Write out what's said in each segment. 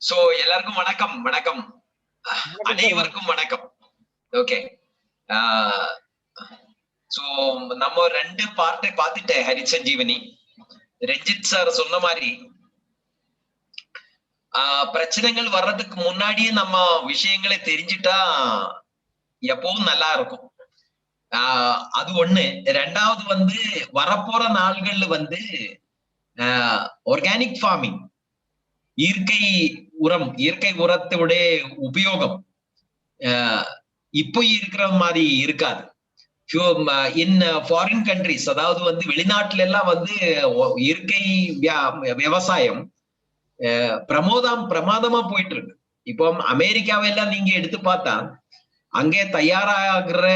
So எல்லாருக்கும் வணக்கம் வணக்கம் அனைவருக்கும் வணக்கம். ஓகே, சோ நம்ம ரெண்டு பார்ட்டை பார்த்துட்டேன். ஹரிசஞ்சீவனி ரஞ்சித் சார் சொன்ன மாதிரி பிரச்சனைகள் வர்றதுக்கு முன்னாடியே நம்ம விஷயங்களை தெரிஞ்சுட்டா எப்பவும் நல்லா இருக்கும். அது ஒண்ணு. ரெண்டாவது வந்து வரப்போற நாள்கள்ல வந்து ஆர்கானிக் ஃபார்மிங், இயற்கை உரம், இயற்கை உரத்தோட உபயோகம் இப்போ இருக்கிற மாதிரி இருக்காது. இன் ஃபாரின் கண்ட்ரிஸ், அதாவது வந்து வெளிநாட்டுல எல்லாம் வந்து இயற்கை விவசாயம் பிரமாதமா போயிட்டு இருக்கு. இப்போ அமெரிக்காவெல்லாம் நீங்க எடுத்து பார்த்தா அங்கே தயாராகிற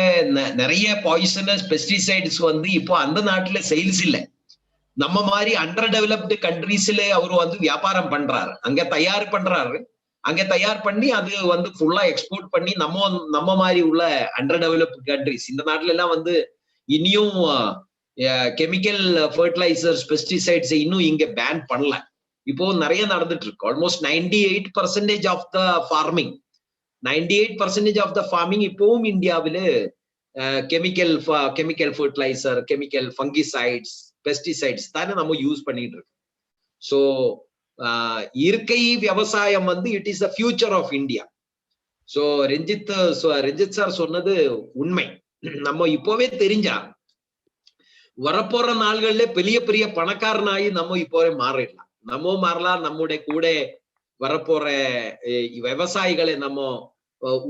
நிறைய பாய்சனஸ் பெஸ்டிசைட்ஸ் வந்து இப்போ அந்த நாட்டுல சேல்ஸ் இல்லை. நம்ம மாதிரி அண்டர் டெவலப்டு கண்ட்ரீஸ்ல அவரு வந்து வியாபாரம் பண்றாரு, அங்க தயார் பண்றாரு. அங்க தயார் பண்ணி அது வந்து ஃபுல்லா எக்ஸ்போர்ட் பண்ணி நம்ம மாதிரி உள்ள அண்டர் டெவலப்டு கண்ட்ரிஸ், இந்த நாட்டுல எல்லாம் வந்து இனியும் கெமிக்கல் ஃபர்டிலைசர்ஸ் பெஸ்டிசைட்ஸ் இன்னும் இங்க பேன் பண்ணல. இப்போ நிறைய நடந்துட்டு இருக்கு. Almost 98% of the farming 98% of the farming இப்பவும் இந்தியாவில chemical fertiliser, chemical fungicides, pesticides தானே நம்ம யூஸ் பண்ணிட்டு இருக்கோம். ஸோ இயற்கை விவசாயம் வந்து it is the future of India. So Ranjith sir சொன்னது உண்மை. நம்ம இப்போவே தெரிஞ்சா வரப்போற நாள்கள்ல பெரிய பெரிய பணக்காரனாகி நம்ம இப்போவே மாறிடலாம். நம்ம மாறலாம். நம்முடைய கூட வரப்போற விவசாயிகளை நம்ம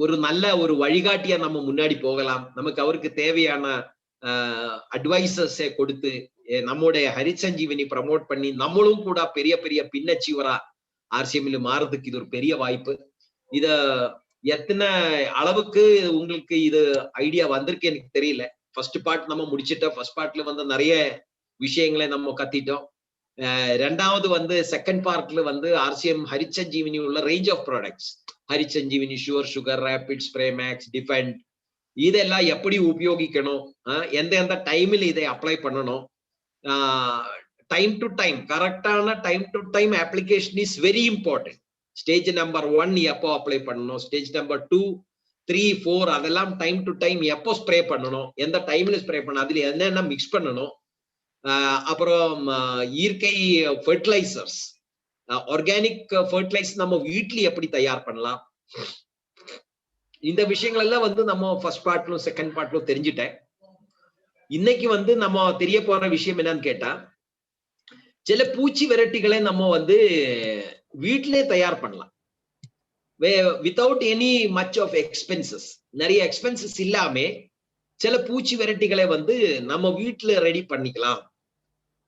ஒரு நல்ல ஒரு வழிகாட்டியா நம்ம முன்னாடி போகலாம். நமக்கு அவருக்கு தேவையான அட்வைசர்ஸை கொடுத்து நம்முடைய ஹரிசஞ்சீவனி ப்ரமோட் பண்ணி நம்மளும் கூட பெரிய பெரிய பின்னச்சீவரா ஆர்சிஎம்ல மாறதுக்கு இது ஒரு பெரிய வாய்ப்பு. இத எத்தனை அளவுக்கு உங்களுக்கு இது ஐடியா வந்திருக்கு எனக்கு தெரியல. ஃபர்ஸ்ட் பார்ட் நம்ம முடிச்சிட்டோம். ஃபர்ஸ்ட் பார்ட்ல வந்து நிறைய விஷயங்களை நம்ம கத்திட்டோம். ரெண்டாவது வந்து செகண்ட் பார்ட்ல வந்து ஆர்சிஎம் ஹரிசஞ்சீவனி உள்ள range of products, Harisanjeevani sure, sugar, rapid, spray max, defend, இதெல்லாம் எப்படி உபயோகிக்கணும், எந்த டைமில் இதை அப்ளை பண்ணணும், டைம் டு டைம், கரெக்டான time to time application is very important. Stage number 1 எப்போ அப்ளை பண்ணணும், ஸ்டேஜ் நம்பர் 2, 3, 4 அதெல்லாம் டைம் டு டைம் எப்போ ஸ்ப்ரே பண்ணணும், எந்த டைம்ல ஸ்ப்ரே பண்ணணும், அதுல என்னென்ன மிக்ஸ் பண்ணணும். அப்புறம் இயற்கை ஃபர்டிலைசர்ஸ், ஆர்கானிக் ஃபர்டிலைசர் நம்ம வீட்ல எப்படி தயார் பண்ணலாம், இந்த விஷயங்கள் எல்லாம் வந்து நம்ம ஃபர்ஸ்ட் பார்ட்லும் செகண்ட் பார்ட்லும் தெரிஞ்சுட்டேன். இன்னைக்கு வந்து நம்ம தெரிய போற விஷயம் என்னன்னு கேட்டா, சில பூச்சி வெரைட்டிகளை நம்ம வந்து வீட்டிலே தயார் பண்ணலாம் without any much of expenses. நிறைய எக்ஸ்பென்சஸ் இல்லாம சில பூச்சி வெரைட்டிகளை வந்து நம்ம வீட்டுல ரெடி பண்ணிக்கலாம்.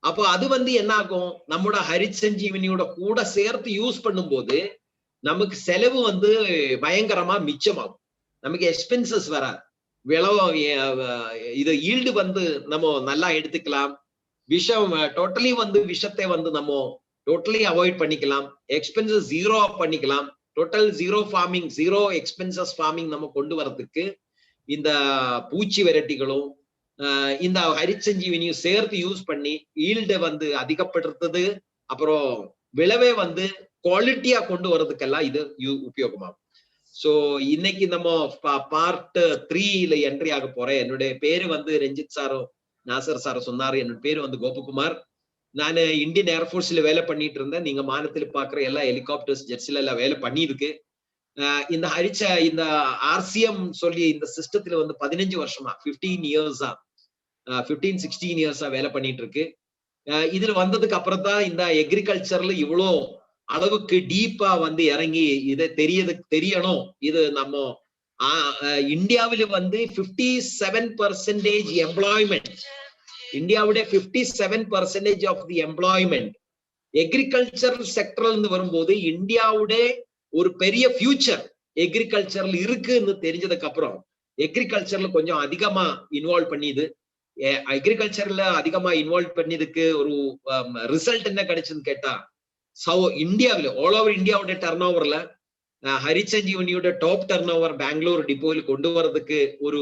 அப்போ அது வந்து என்ன ஆகும், நம்மளோட ஹரிசஞ்சீவனியோட கூட சேர்த்து யூஸ் பண்ணும்போது நமக்கு செலவு வந்து பயங்கரமா மிச்சமாகும். நமக்கு எக்ஸ்பென்சஸ் வராது. இது ஈல்டு வந்து நம்ம நல்லா எடுத்துக்கலாம். விஷம் டோட்டலி வந்து விஷத்தை வந்து நம்ம டோட்டலி அவாய்ட் பண்ணிக்கலாம். எக்ஸ்பென்சஸ் ஜீரோ பண்ணிக்கலாம். Total zero farming, zero expenses farming நம்ம கொண்டு வரதுக்கு இந்த பூச்சி வெரைட்டிகளும் இந்த ஹரிசஞ்சீவனியும் சேர்த்து யூஸ் பண்ணி ஈல்டை வந்து அதிகப்படுத்துறது, அப்புறம் விளைவை வந்து குவாலிட்டியா கொண்டு வர்றதுக்கெல்லாம் இது உபயோகமாகும். சோ இன்னைக்கு நம்ம பார்ட் 3ல என்ட்ரி ஆக போறேன். என்னுடைய பேரு வந்து ரஞ்சித் சாரும் நாசர் சாரும் சொன்னாரு. என்னோட பேரு வந்து கோபகுமார். நான் இந்தியன் ஏர்போர்ஸ்ல வேலை பண்ணிட்டு இருந்தேன். நீங்க மானத்துல பாக்குற எல்லா ஹெலிகாப்டர்ஸ், ஜெட்ஸ்ல எல்லாம் வேலை பண்ணிருக்கு. இந்த இந்த ஆர்சிஎம் சொல்லி இந்த சிஸ்டத்துல வந்து 15 வருஷமா 15 இயர்ஸா 15-16 இயர்ஸா வேலை பண்ணிட்டு இருக்கு. இதுல வந்ததுக்கு அப்புறம் தான் இந்த எக்ரிகல்ச்சர்ல இவ்வளோ அளவுக்கு டீப்பா வந்து இறங்கி இதை தெரியணும். இது நம்ம இந்தியாவில வந்து 57% எம்ப்ளாய்மெண்ட், இந்தியாவுடைய 57% ஆஃப் தி எம்ப்ளாய்மெண்ட் எக்ரிகல்ச்சரல் செக்டர்ல இருந்து வரும்போது இந்தியாவுடைய ஒரு பெரிய ஃபியூச்சர் எக்ரிகல்ச்சர்ல இருக்குன்னு தெரிஞ்சதுக்கு அப்புறம் எக்ரிகல்ச்சர்ல கொஞ்சம் அதிகமா இன்வால்வ் பண்ணிது. அக்ரிகல்ச்சர்ல அதிகமா இன்வால்வ் பண்ணதுக்கு ஒரு ரிசல்ட் என்ன கிடைச்சதுன்னு கேட்டா, இந்தியாவில ஆல் ஓவர் இந்தியாவோட டர்ன் ஓவர்ல ஹரிசஞ்சீவனியோட டாப் டர்ன் ஓவர் பெங்களூர் டிப்போவில் கொண்டு வரதுக்கு ஒரு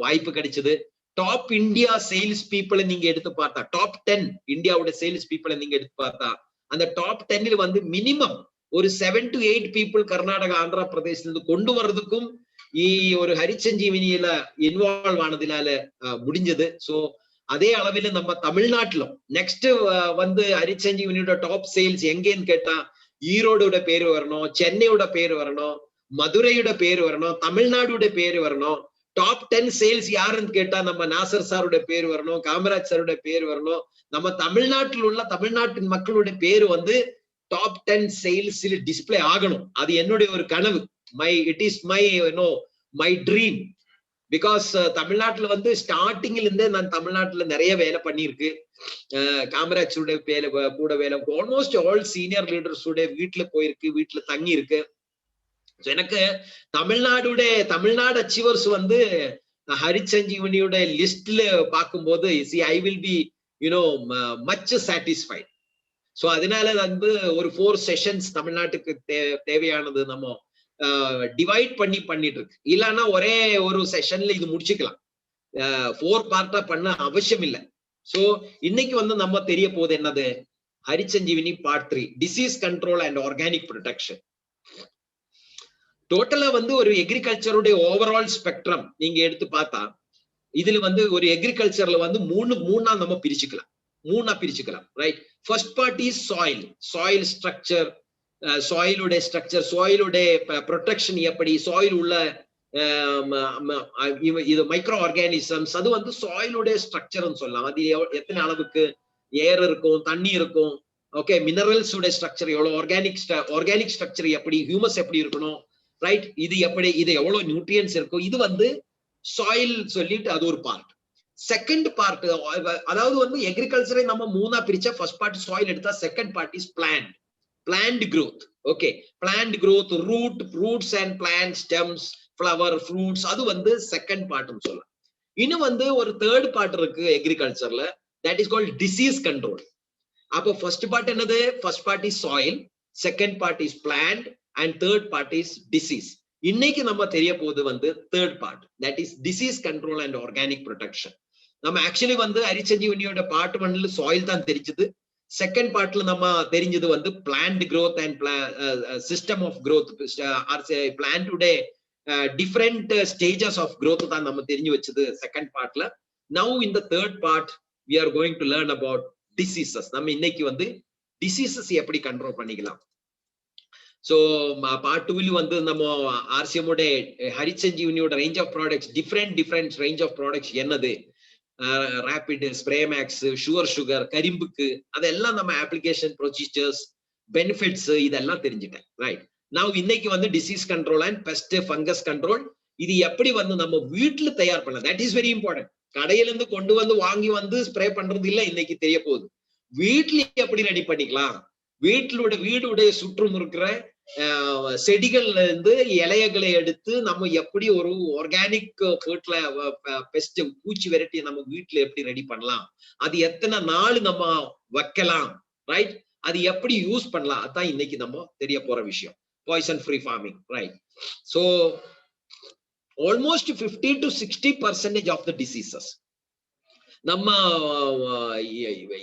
வாய்ப்பு கிடைச்சது. டாப் இந்தியா சேல்ஸ் பீப்புளை நீங்க எடுத்து பார்த்தா, டாப் 10 இந்தியாவோட சேல்ஸ் பீப்புளை நீங்க எடுத்து பார்த்தா, அந்த டாப் 10ல வந்து மினிமம் ஒரு 7 to 8 people கர்நாடகா ஆந்திரா பிரதேசத்துல இருந்து கொண்டு வர்றதுக்கும் ஒரு ஹரிசஞ்சீவினியில இன்வால்வ் ஆனதுனால முடிஞ்சது. சோ அதே அளவில் நம்ம தமிழ்நாட்டிலும் நெக்ஸ்ட் வந்து ஹரிசஞ்சீவினியோட டாப் சேல்ஸ் எங்கேன்னு கேட்டா ஈரோடோட பேரு வரணும், சென்னையோட பேரு வரணும், மதுரையோட பேரு வரணும், தமிழ்நாடோட பேரு வரணும். டாப் 10 சேல்ஸ் யாருன்னு கேட்டா நம்ம நாசர் சாரோட பேர் வரணும், காமராஜ் சாரோட பேர் வரணும். நம்ம தமிழ்நாட்டில் உள்ள தமிழ்நாட்டின் மக்களுடைய பேரு வந்து டாப் 10 சேல்ஸில் டிஸ்பிளே ஆகணும். அது என்னுடைய ஒரு கனவு. It is my dream. Because தமிழ்நாட்டுல வந்து ஸ்டார்டிங்ல இருந்தே நான் தமிழ்நாட்டுல நிறைய வேலை பண்ணிருக்கு. காமராஜோட கூட வேலை, ஆல்மோஸ்ட் ஆல் சீனியர் லீடர்ஸோட வீட்டுல போயிருக்கு, வீட்டுல தங்கி இருக்கு. எனக்கு தமிழ்நாடு அச்சீவர்ஸ் வந்து ஹரிசஞ்சீவனியோட லிஸ்ட்ல பார்க்கும்போது I will be much satisfied. So அதனால வந்து ஒரு 4 செஷன்ஸ் தமிழ்நாட்டுக்கு தேவையானது நம்ம டிவைட் பண்ணிட்டு இருக்கு. இல்லைன்னா ஒரே ஒரு செஷன்ல இது முடிச்சுக்கலாம். 4 பார்ட்டா பண்ண அவசியம் இல்லை. சோ இன்னைக்கு வந்து நம்ம தெரிய போகுது என்னது, Harisanjeevini part 3, disease control and organic protection. டோட்டலா வந்து ஒரு எக்ரிகல்ச்சருடைய ஓவரால் ஸ்பெக்ட்ரம் நீங்க எடுத்து பார்த்தா இதுல வந்து ஒரு எக்ரிகல்ச்சர்ல வந்து மூணா நம்ம பிரிச்சுக்கலாம், right? First part is soil structure, சாயிலுடைய ஸ்ட்ரக்சர், சாயிலுடைய ப்ரொடெக்ஷன், எப்படி சாயில் உள்ள இது மைக்ரோ ஆர்கானிசம்ஸ், அது வந்து சாயிலுடைய ஸ்ட்ரக்சர்னு சொல்லலாம். அது எத்தனை அளவுக்கு ஏர் இருக்கும், தண்ணி இருக்கும், ஓகே, மினரல்ஸ் உடைய ஸ்ட்ரக்சர் எவ்வளவு, ஆர்கானிக் ஸ்ட்ரக்சர் எப்படி, ஹியூமஸ் எப்படி இருக்கணும், ரைட்? இது எவ்வளவு நியூட்ரியன்ஸ் இருக்கும், இது வந்து சாயில் சொல்லிட்டு அது ஒரு பார்ட். செகண்ட் பார்ட், அதாவது வந்து எக்ரிகல்ச்சரை நம்ம மூணா பிரிச்சா ஃபர்ஸ்ட் பார்ட் சாயில் எடுத்தா, second part is plant growth. Okay, plant growth, roots and plant stems, flower, fruits, அது வந்து செகண்ட் பார்ட்னு சொல்லலாம். இன்னும் வந்து ஒரு தேர்ட் பார்ட் இருக்கு எக்ரிகல்ச்சர்ல, that is called disease control. அப்போ ஃபர்ஸ்ட் பார்ட் என்னது? First part is soil, second part is plant and third part is disease. இன்னைக்கு நம்ம தெரிய போது வந்து third part, that is disease control and organic protection. நம்ம ஆக்சுவலி வந்து ஹரிசஞ்சீவனியோட பார்ட் 1ல சாயில் தான் தெரிஞ்சது. செகண்ட் பார்ட்ல நம்ம தெரிஞ்சது வந்து plant growth and system of growth, பிளான்டுடைய டிஃபரெண்ட் ஸ்டேஜஸ் ஆஃப் growth தான் நம்ம தெரிஞ்சு வச்சது செகண்ட் பார்ட்ல. Now in the third part we are going to learn about diseases. நம்ம இன்னைக்கு வந்து டிசீசஸ் எப்படி கண்ட்ரோல் பண்ணிக்கலாம். சோ பார்ட் 2ல வந்து நம்ம ஆர்சிஎமோட ஹரிசஞ்சீவனியோட range of products, different range of products என்னது, ராபிட், ஸ்ப்ரேமேக்ஸ், சுகர், கரிம்புக்கு, அதெல்லாம் நம்ம அப்ளிகேஷன், ப்ரொசீஜர்ஸ், பெனிஃபிட்ஸ் இதெல்லாம் தெரிஞ்சுட்டேன், ரைட்? நான் இன்னைக்கு வந்து disease control and best fungus control, இது எப்படி வந்து நம்ம வீட்டுல தயார் பண்ணலாம், தட் இஸ் வெரி இம்பார்ட்டன்ட். கடையில இருந்து கொண்டு வந்து வாங்கி வந்து ஸ்ப்ரே பண்றது இல்ல, இன்னைக்கு தெரிய போகுது. வீட்ல எப்படி ரெடி பண்ணிக்கலாம், வீடுடைய சுற்றும் இருக்கிற செடிகள்ல இருந்து இலையகளை எடுத்து நம்ம எப்படி ஒரு ஆர்கானிக் பெஸ்ட், பூச்சி வெரைட்டி நம்ம வீட்டுல எப்படி ரெடி பண்ணலாம், அது எத்தனை நாள் நம்ம வைக்கலாம், ரைட்? அது எப்படி யூஸ் பண்ணலாம், அதான் இன்னைக்கு நம்ம தெரிய போற விஷயம். Poison free farming, right? So almost 50 to 60% of the diseases நம்ம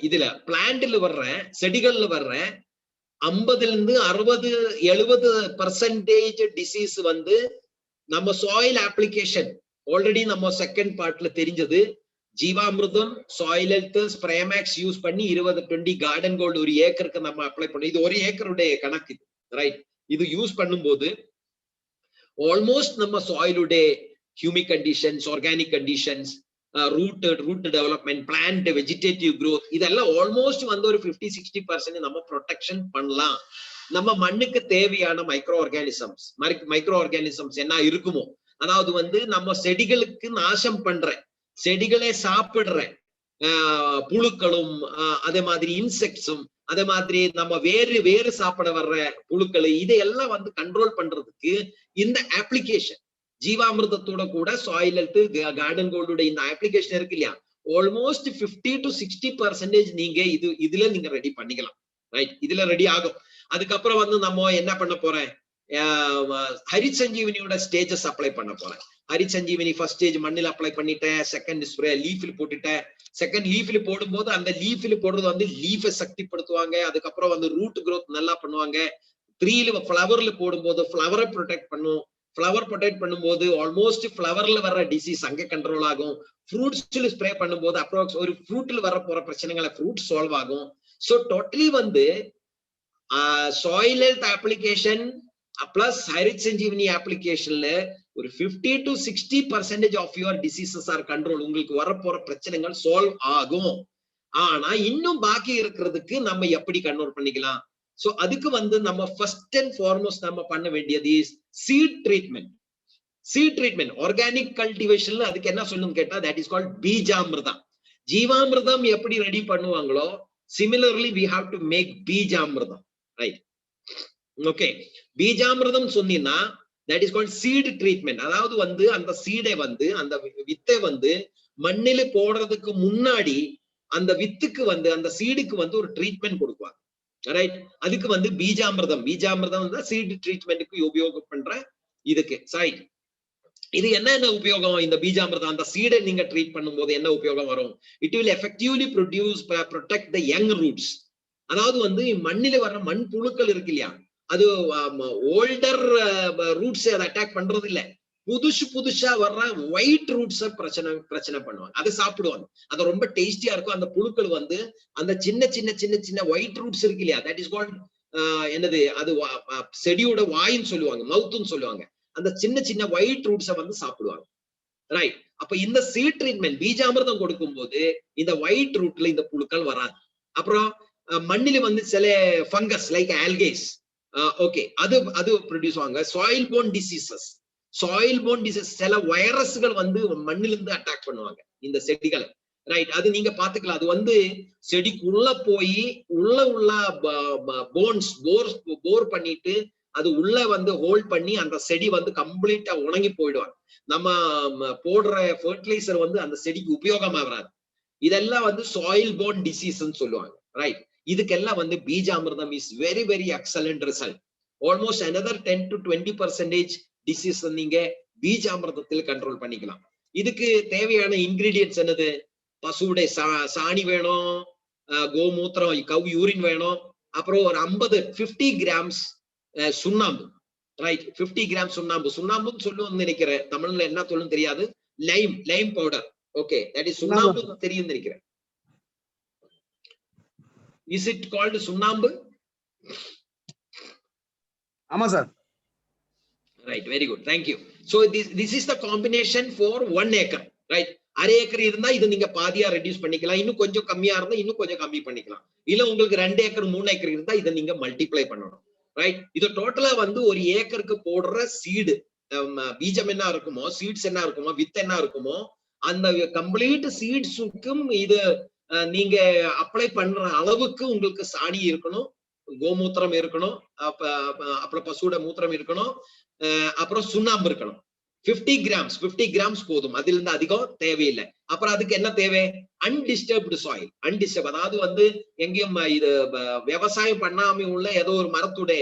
இதுல பிளான்ட்ல வர்ற, செடிகள்ல வர்ற 50-60-70% டிசீஸ் வந்து நம்ம சாயில் அப்ளிகேஷன், ஆல்ரெடி நம்ம செகண்ட் பார்ட்ல தெரிஞ்சது, ஜீவாமிர்தம், சாயில் ஹெல்த், ஸ்ப்ரேமேக்ஸ் யூஸ் பண்ணி 20-20 கார்டன் கோல்டு ஒரு ஏக்கருக்கு நம்ம அப்ளை பண்ணி, இது ஒரு ஏக்கருடைய கணக்கு, ரைட்? இது யூஸ் பண்ணும்போது ஆல்மோஸ்ட் நம்ம சாயிலுடைய humic conditions, organic conditions, root development, plant vegetative growth, இதெல்லாம் ஆல்மோஸ்ட் வந்து ஒரு 50-60% நம்ம ப்ரொடெக்ஷன் பண்ணலாம். நம்ம மண்ணுக்கு தேவையான மைக்ரோ ஆர்கானிசம்ஸ் என்ன இருக்குமோ, அதாவது வந்து நம்ம செடிகளுக்கு நாசம் பண்ற, செடிகளை சாப்பிடுற புழுக்களும், அதே மாதிரி இன்செக்ட்ஸும், அதே மாதிரி நம்ம வேறு சாப்பிட வர்ற புழுக்கள், இதையெல்லாம் வந்து கண்ட்ரோல் பண்றதுக்கு இந்த அப்ளிகேஷன், ஜீவாமிர்தத்தோட கூட சாயில் ஹெல்த், கார்டன் கோல்டோட இந்த அப்ளிகேஷன் இருக்கு இல்லையா, ஆல்மோஸ்ட் 50 to 60% நீங்க இதுல நீங்க ரெடி பண்ணிக்கலாம், ரைட்? இதுல ரெடி ஆகும். அதுக்கப்புறம் வந்து நம்ம என்ன பண்ண போறேன், ஹரிசஞ்சீவனியோட ஸ்டேஜஸ் அப்ளை பண்ண போறேன். ஹரிசஞ்சீவனி ஃபர்ஸ்ட் ஸ்டேஜ் மண்ணில் அப்ளை பண்ணிட்டேன், செகண்ட் ஸ்ப்ரே லீஃபில் போட்டுட்டேன். செகண்ட் லீஃபில் போடும்போது அந்த லீஃபில் போடுறது வந்து லீஃபை சக்திப்படுத்துவாங்க, அதுக்கப்புறம் வந்து ரூட் growth நல்லா பண்ணுவாங்க, 3ல ஃப்ளவர்ல போடும்போது ஃப்ளவரை ப்ரொடெக்ட் பண்ணும். ஃப்ளவர் ப்ரொடெக்ட் பண்ணும்போது ஆல்மோஸ்ட் ஃப்ளவர்ல வர்ற டிசீஸ் அங்க கண்ட்ரோல் ஆகும். ஃப்ரூட்ஸ்ல ஸ்ப்ரே பண்ணும்போது அப்ராக்ஸ் ஒரு ஃப்ரூட்ல வர போற பிரச்சனைகளை ஃப்ரூட் சால்வ் ஆகும். சோ டோட்டலி வந்து soil health application plus Harisanjeevani அப்ளிகேஷன்ல ஒரு 50 to 60% of your diseases are control. உங்களுக்கு வரப்போற பிரச்சனைகள் சால்வ் ஆகும். ஆனா இன்னும் பாக்கி இருக்கிறதுக்கு நம்ம எப்படி கண்ட்ரோல் பண்ணிக்கலாம்? சோ அதுக்கு வந்து நம்ம ஃபர்ஸ்ட் அண்ட் ஃபார்மோஸ்ட் நம்ம பண்ண வேண்டியது seed treatment. Seed treatment organic கல்டிவேஷன்ல அதுக்கு என்ன சொல்லணும் கேட்டா that is called Beejamrutham. Jeevamrutham எப்படி ரெடி பண்ணுவாங்களோ similarly we have to make Beejamrutham, right? Okay, Beejamrutham சொன்னீங்கன்னா that is called seed treatment. அதாவது வந்து அந்த சீடை வந்து அந்த வித்தை வந்து மண்ணில போடுறதுக்கு முன்னாடி அந்த வித்துக்கு வந்து அந்த சீடுக்கு வந்து ஒரு ட்ரீட்மெண்ட் கொடுப்பாங்க, ரைட்? அதுக்கு வந்து பீஜாமிர்தம் வந்து சீட் ட்ரீட்மெண்ட்டுக்கு உபயோகம் பண்ற இதுக்கு சைட். இது என்ன உபயோகம்? இந்த பீஜாமிர்தம் அந்த சீடை நீங்க ட்ரீட் பண்ணும்போது என்ன உபயோகம் வரும்? It will effectively protect the young roots. அதாவது வந்து மண்ணில வர்ற மண் புழுக்கள் இருக்கு இல்லையா, அது ஓல்டர் ரூட்ஸ் அதை அட்டாக் பண்றது இல்ல. புதுசா வர்ற ஒயிட் ரூட்ஸ் பிரச்சனை பண்ணுவாங்க. அதை சாப்பிடுவாங்க. அது ரொம்ப டேஸ்டியா இருக்கும். அந்த புழுக்கள் வந்து அந்த சின்ன ஒயிட் ரூட்ஸ் இருக்கு இல்லையா, தட் இஸ் கால்ட் என்னது, அது செடியோட வாயின்னு சொல்லுவாங்க, மவுத்துன்னு சொல்லுவாங்க. அந்த சின்ன ஒயிட் ரூட்ஸை வந்து சாப்பிடுவாங்க, ரைட்? அப்ப இந்த சீட் ட்ரீட்மெண்ட் பீஜாமிர்தம் கொடுக்கும் போது இந்த ஒயிட் ரூட்ல இந்த புழுக்கள் வராது. அப்புறம் மண்ணில வந்து சில ஃபங்கஸ் லைக் ஆல்கேஸ், ஓகே, அது ப்ரொடியூஸ் ஆவாங்க. சாயில் போன் டிசீசஸ் சில வைரஸ்கள் வந்து மண்ணிலிருந்து அட்டாக் பண்ணுவாங்க இந்த செடிகளை, ரைட்? அது நீங்க பாத்துக்கலாம். அது வந்து செடிக்குள்ள போய் உள்ள போன்ஸ் போர் பண்ணிட்டு அது உள்ள வந்து ஹோல்ட் பண்ணி அந்த செடி வந்து கம்ப்ளீட்டா உணங்கி போயிடுவாங்க. நம்ம போடுற ஃபெர்டிலைசர் வந்து அந்த செடிக்கு உபயோகமா வராது. இதெல்லாம் வந்து சாயில் போன் டிசீஸ்ன்னு சொல்லுவாங்க, ரைட்? இதுக்கெல்லாம் வந்து Beejamrutham is very very excellent result. Almost another 10 to 20% disease நீங்க பீஜாமிர்தத்தில் கண்ட்ரோல் பண்ணிக்கலாம். இதுக்கு தேவையான இன்கிரீடியன்ட்ஸ் என்னது? பசுவுடைய சாணி வேணும், கோமூத்திரம் கவ் யூரின் வேணும், அப்புறம் ஒரு 50 கிராம்ஸ் சுண்ணாம்பு, ரைட்? 50 கிராம் சுண்ணாம்புன்னு சொல்லுவோம்னு நினைக்கிறேன். தமிழ்ல என்ன சொல்லும் தெரியாது. Lime powder, okay, that is சுண்ணாம்பு தெரியும் நினைக்கிறேன். இஸ் இட் கால்டு சுண்ணாம்பு? ஆமா sir. Right, very good, thank you. So this is the combination for 1 acre, right? அரை ஏக்கர் இருந்தா இது நீங்க பாதியா ரெடியூஸ் பண்ணிக்கலாம். இன்னும் கொஞ்சம் கம்மியா இருந்தா இன்னும் கொஞ்சம் கம்மி பண்ணிக்கலாம். இல்ல உங்களுக்கு 2 ஏக்கர் 3 ஏக்கர் இருந்தா இதை நீங்க மல்டிப்ளை பண்ணணும், ரைட்? இது டோட்டலா வந்து ஒரு ஏக்கருக்கு போடுற சீடு பீஜம் என்ன இருக்குமோ, சீட்ஸ் என்ன இருக்குமோ, வித்து என்ன இருக்குமோ, அந்த கம்ப்ளீட் சீட்ஸுக்கும் இது நீங்க அப்ளை பண்ற அளவுக்கு உங்களுக்கு சாணி இருக்கணும், கோமூத்திரம் இருக்கணும், அப்புறம் பசுவோட மூத்திரம் இருக்கணும், அப்புறம் சுண்ணாம்பு இருக்கணும். 50 கிராம்ஸ் போதும், அதுல இருந்து அதிகம் தேவையில்லை. அப்புறம் அதுக்கு என்ன தேவை? Undisturbed soil. அதாவது வந்து எங்கேயும் இது விவசாயம் பண்ணாம உள்ள ஏதோ ஒரு மரத்துடைய